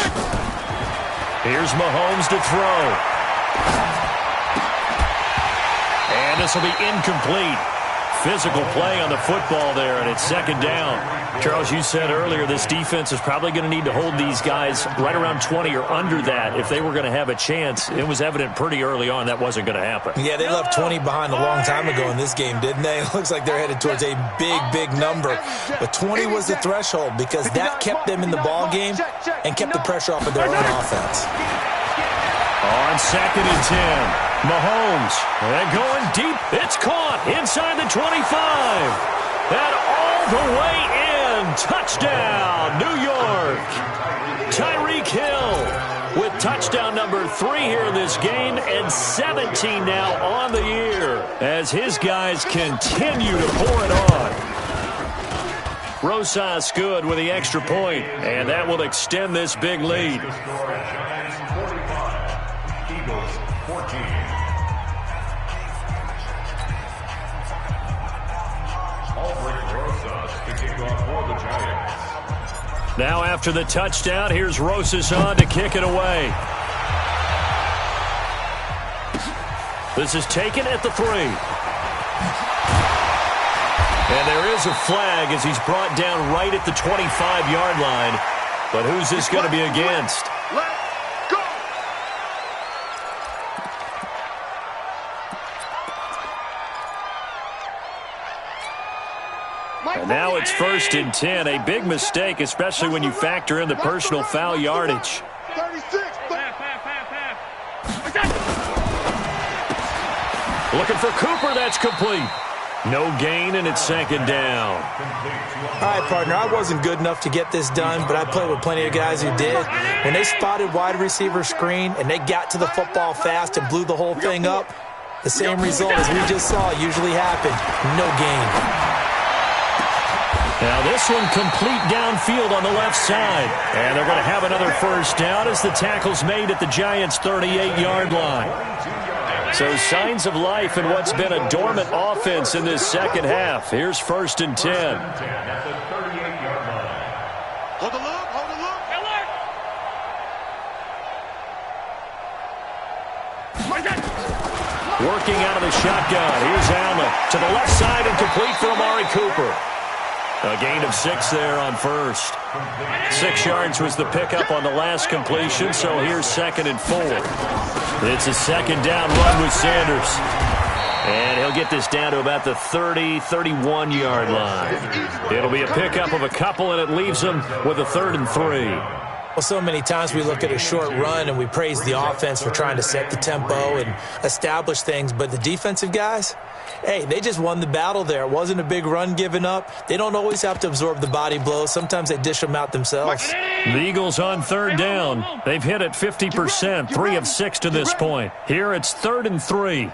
Here's Mahomes to throw. And this will be incomplete. Physical play on the football there, and it's 2nd down. Charles, you said earlier this defense is probably going to need to hold these guys right around 20 or under that if they were going to have a chance. It was evident pretty early on that wasn't going to happen. Yeah, they left 20 behind a long time ago in this game, didn't they? It looks like they're headed towards a big number. But 20 was the threshold because that kept them in the ball game and kept the pressure off of their own offense. On 2nd and 10. Mahomes, and going deep, it's caught inside the 25, and all the way in, touchdown, New York. Tyreek Hill with touchdown number 3 here in this game, and 17 now on the year, as his guys continue to pour it on. Rosas good with the extra point, and that will extend this big lead. Eagles 14. Now after the touchdown, here's Rosas on to kick it away. This is taken at the 3. And there is a flag as he's brought down right at the 25-yard line. But who's this going to be against? Let's go! And now it's 1st and 10. A big mistake, especially when you factor in the personal foul yardage. 36. Looking for Cooper. That's complete. No gain, and it's 2nd down. All right, partner, I wasn't good enough to get this done, but I played with plenty of guys who did. When they spotted wide receiver screen and they got to the football fast and blew the whole thing up, the same result as we just saw usually happened. No gain. Now this one complete downfield on the left side. And they're going to have another 1st down as the tackle's made at the Giants' 38-yard line. So signs of life in what's been a dormant offense in this 2nd half. Here's 1st and 10. Hold the look, hold the look. Working out of the shotgun. Here's Allen to the left side and complete for Amari Cooper. A gain of 6 there on 1st. 6 yards was the pickup on the last completion, so here's 2nd and 4. It's a 2nd down run with Sanders. And he'll get this down to about the 30, 31-yard line. It'll be a pickup of a couple, and it leaves him with a 3rd and 3. Well, so many times we look at a short run and we praise the offense for trying to set the tempo and establish things, but the defensive guys, hey, they just won the battle there. It wasn't a big run given up. They don't always have to absorb the body blows. Sometimes they dish them out themselves. The Eagles on 3rd down. They've hit it 50%, 3 of 6 to this point. Here it's 3rd and 3.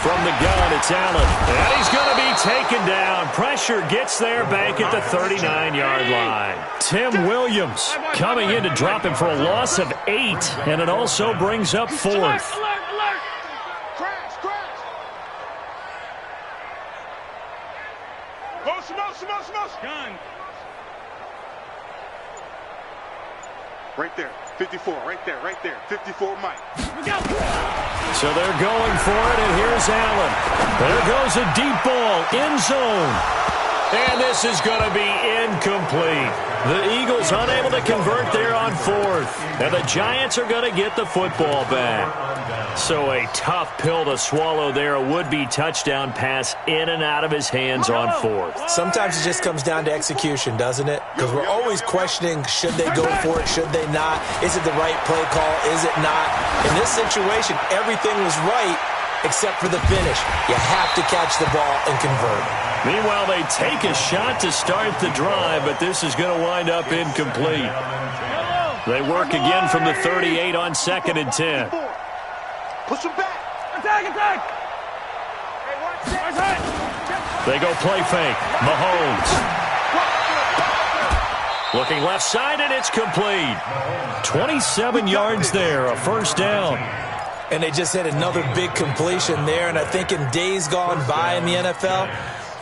From the gun, it's Allen. And he's going to be taken down. Pressure gets there back at the 39-yard line. Tim Williams coming in to drop him for a loss of 8. And it also brings up 4th. Crash. Smoke. Gun. Right there. 54. Right there. 54 Mike. So they're going for it, and here's Allen. There goes a deep ball, end zone. And this is going to be incomplete. The Eagles unable to convert there on 4th. And the Giants are going to get the football back. So a tough pill to swallow there. A would-be touchdown pass in and out of his hands on 4th. Sometimes it just comes down to execution, doesn't it? Because we're always questioning, should they go for it, should they not? Is it the right play call, is it not? In this situation, everything was right except for the finish. You have to catch the ball and convert. Meanwhile, they take a shot to start the drive, but this is going to wind up incomplete. They work again from the 38 on 2nd and 10. Push him back. Attack. They go play fake. Mahomes. Looking left side, and it's complete. 27 yards there, a 1st down. And they just had another big completion there, and I think in days gone by in the NFL,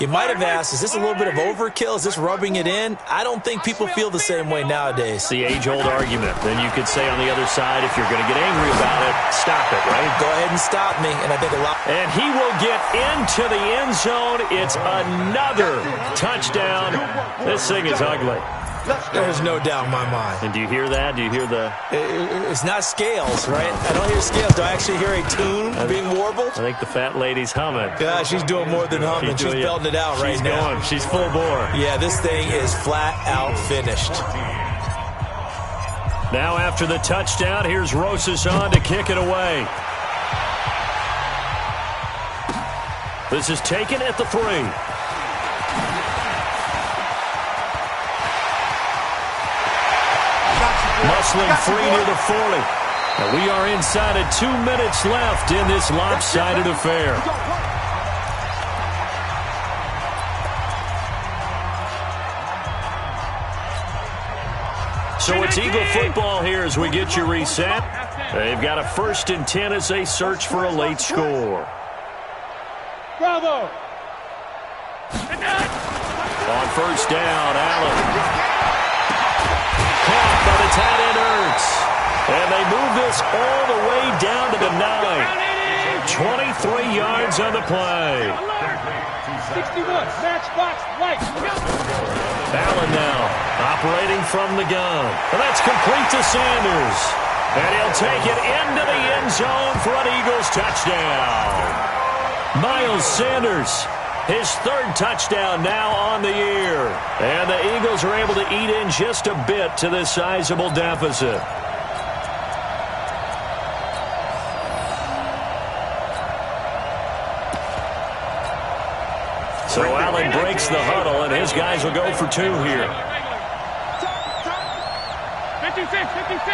you might have asked, is this a little bit of overkill? Is this rubbing it in? I don't think people feel the same way nowadays. It's the age-old argument. Then you could say on the other side, if you're going to get angry about it, stop it, right? Go ahead and stop me, and I think a lot. And he will get into the end zone. It's another touchdown. This thing is ugly. There's no doubt in my mind. And do you hear that? Do you hear the... It's not scales, right? I don't hear scales. Do I actually hear a tune being warbled? I think the fat lady's humming. Yeah, she's doing more than humming. She's belting it out right now. She's going. She's full bore. Yeah, this thing is flat out finished. Now after the touchdown, here's Rosas on to kick it away. This is taken at the 3. Muscling free near the 40. And we are inside of 2 minutes left in this lopsided affair. So it's Eagle football here as we get you reset. They've got a 1st and 10 as they search for a late score. Bravo. On first down, Allen. Caught by the tight end, Ertz. And they move this all the way down to the 9. 23 yards on the play. 61, matchbox, right. Allen now operating from the gun. And that's complete to Sanders. And he'll take it into the end zone for an Eagles touchdown. Miles Sanders, his third touchdown now on the year. And the Eagles are able to eat in just a bit to this sizable deficit. So Allen breaks the huddle, and his guys will go for 2 here. 56, 56.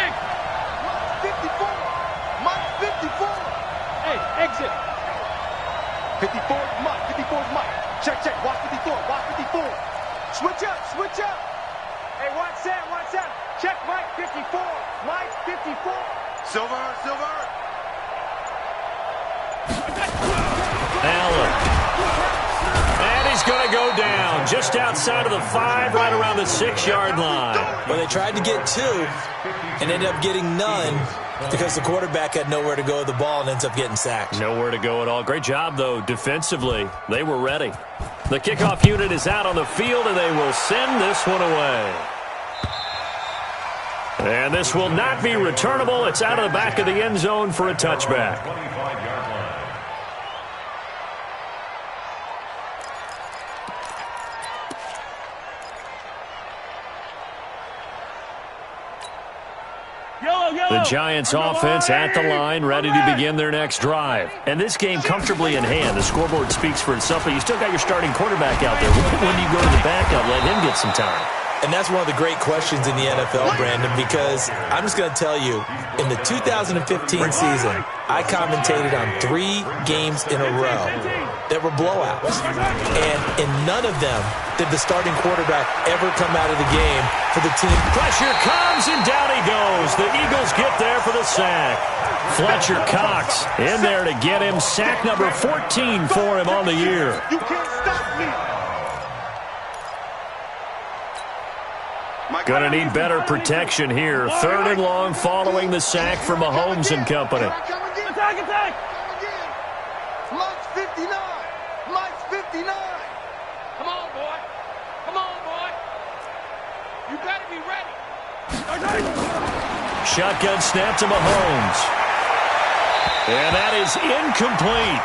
Mike 54. Hey, exit. 54 is Mike. 54 is Mike. Check, check. Watch 54. Watch 54. Switch up. Switch up. Hey, watch that, watch that. Check Mike 54. Mike 54. Silver, silver. Allen. And he's going to go down just outside of the 5, right around the 6-yard line. Well, they tried to get 2 and ended up getting none because the quarterback had nowhere to go with the ball and ends up getting sacked. Nowhere to go at all. Great job, though, defensively. They were ready. The kickoff unit is out on the field, and they will send this one away. And this will not be returnable. It's out of the back of the end zone for a touchback. The Giants offense at the line, ready to begin their next drive. And this game comfortably in hand. The scoreboard speaks for itself, but you still got your starting quarterback out there. When do you go to the backup, let him get some time? And that's one of the great questions in the NFL, Brandon, because I'm just going to tell you, in the 2015 season, I commentated on 3 games in a row that were blowouts. And in none of them did the starting quarterback ever come out of the game for the team. Pressure comes, and down he goes. The Eagles get there for the sack. Fletcher Cox in there to get him. Sack number 14 for him on the year. You can't stop me. Going to need better protection here. 3rd and long following the sack from Mahomes and company. Attack, attack. Mike's 59. Mike's 59. Come on, boy. Come on, boy. You better be ready. Shotgun snap to Mahomes. And that is incomplete.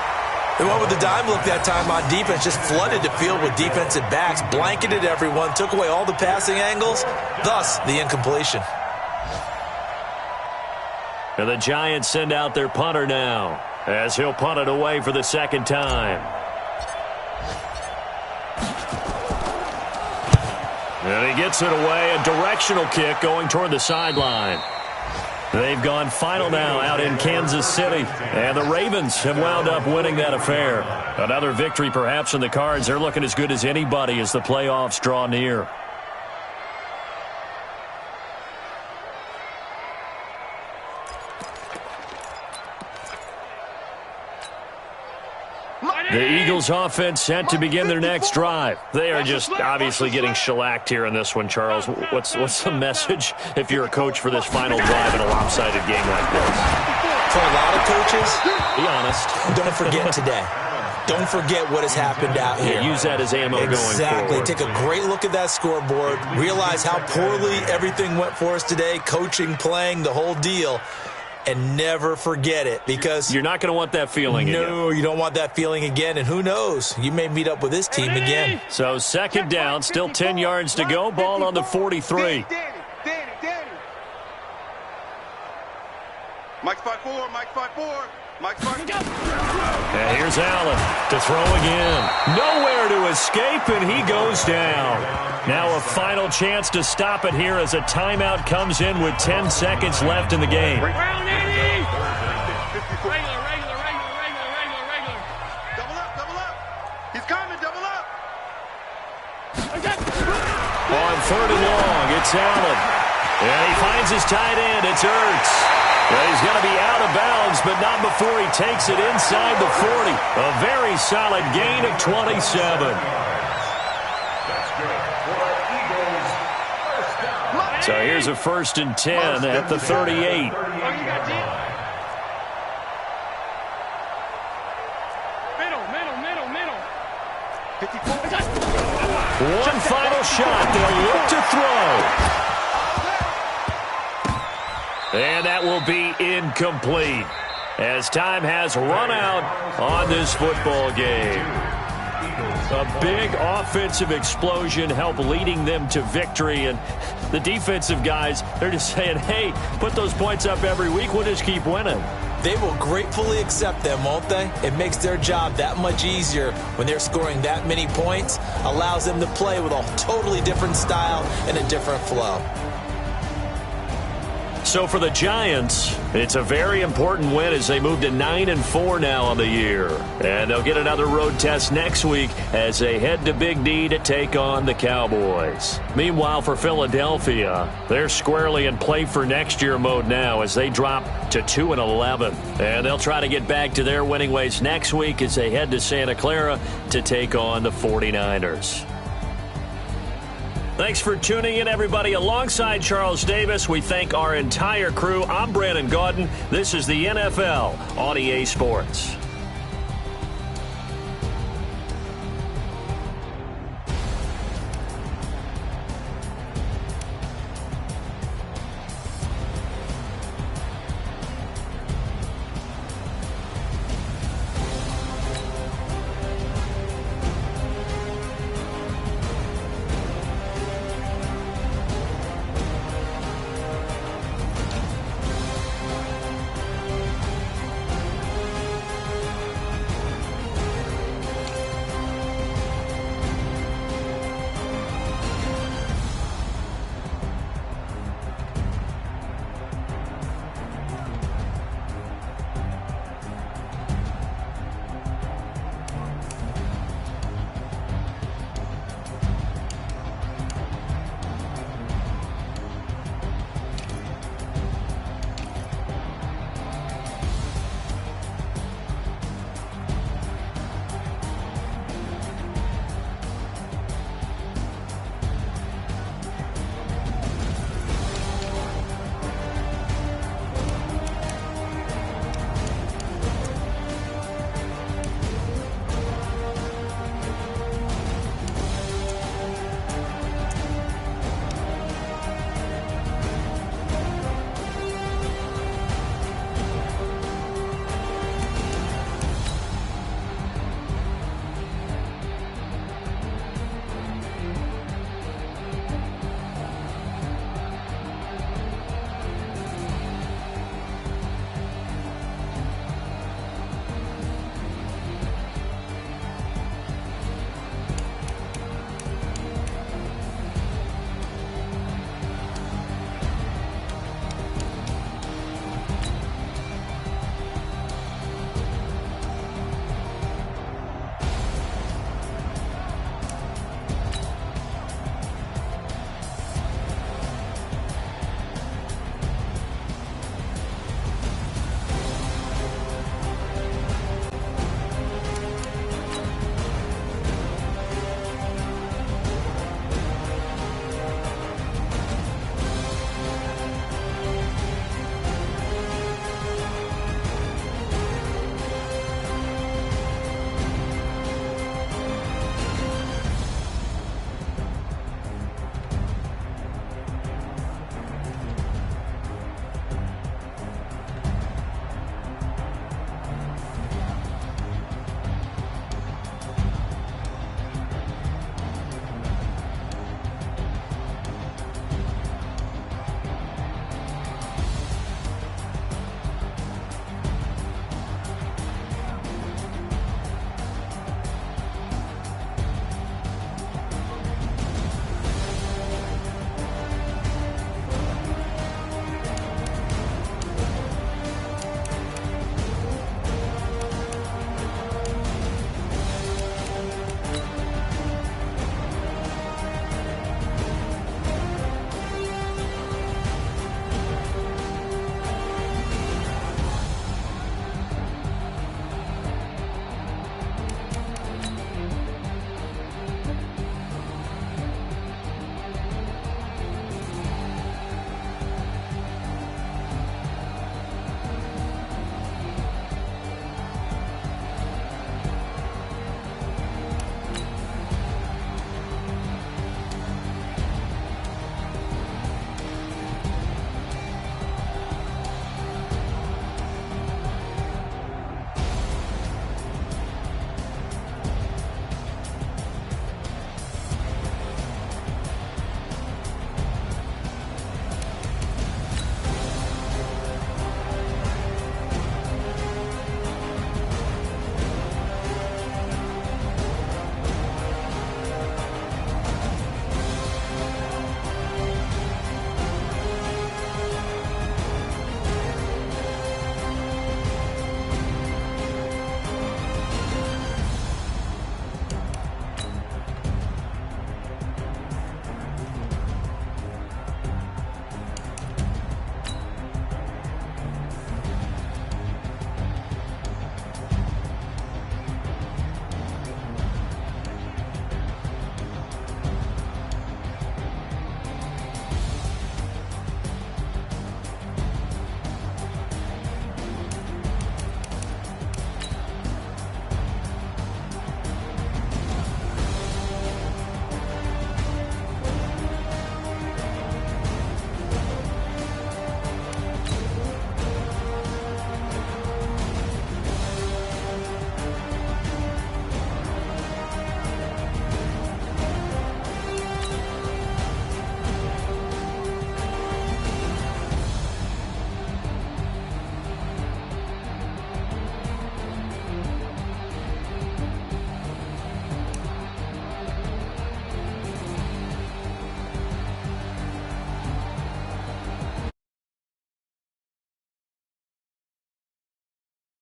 They went with the dime look that time on defense, just flooded the field with defensive backs, blanketed everyone, took away all the passing angles, thus the incompletion. And the Giants send out their punter now, as he'll punt it away for the 2nd time. And he gets it away, a directional kick going toward the sideline. They've gone final now out in Kansas City, and the Ravens have wound up winning that affair. Another victory perhaps in the cards. They're looking as good as anybody as the playoffs draw near. The Eagles offense set to begin their next drive. They are just obviously getting shellacked here in this one, Charles. What's the message if you're a coach for this final drive in a lopsided game like this? For a lot of coaches, be honest. Don't forget today. Don't forget what has happened out here. Yeah, use that as ammo going forward. Exactly. Take a great look at that scoreboard. Realize how poorly everything went for us today. Coaching, playing, the whole deal. And never forget it, because you're not going to want that feeling again. No, you don't want that feeling again. And who knows? You may meet up with this team again. So 2nd down, still 10 yards to go. Ball on the 43. Danny. Mike's 5'4", Mike's 5'4", Mike's 5'4". And here's Allen to throw again. Nowhere to escape, and he goes down. Now a final chance to stop it here as a timeout comes in with 10 seconds left in the game. Round 80. Regular. Double up. He's coming, double up. On 3rd and long, it's Allen. And he finds his tight end. It's Ertz. Well, he's going to be out of bounds, but not before he takes it inside the 40. A very solid gain of 27. So here's a 1st and 10 at the 38. One final shot. They'll look to throw. And that will be incomplete as time has run out on this football game. A big offensive explosion helped leading them to victory. And the defensive guys, they're just saying, hey, put those points up every week. We'll just keep winning. They will gratefully accept them, won't they? It makes their job that much easier when they're scoring that many points. Allows them to play with a totally different style and a different flow. So for the Giants, it's a very important win as they move to 9-4 now on the year. And they'll get another road test next week as they head to Big D to take on the Cowboys. Meanwhile, for Philadelphia, they're squarely in play for next year mode now as they drop to 2-11. And they'll try to get back to their winning ways next week as they head to Santa Clara to take on the 49ers. Thanks for tuning in, everybody. Alongside Charles Davis, we thank our entire crew. I'm Brandon Gaudin. This is the NFL on EA Sports.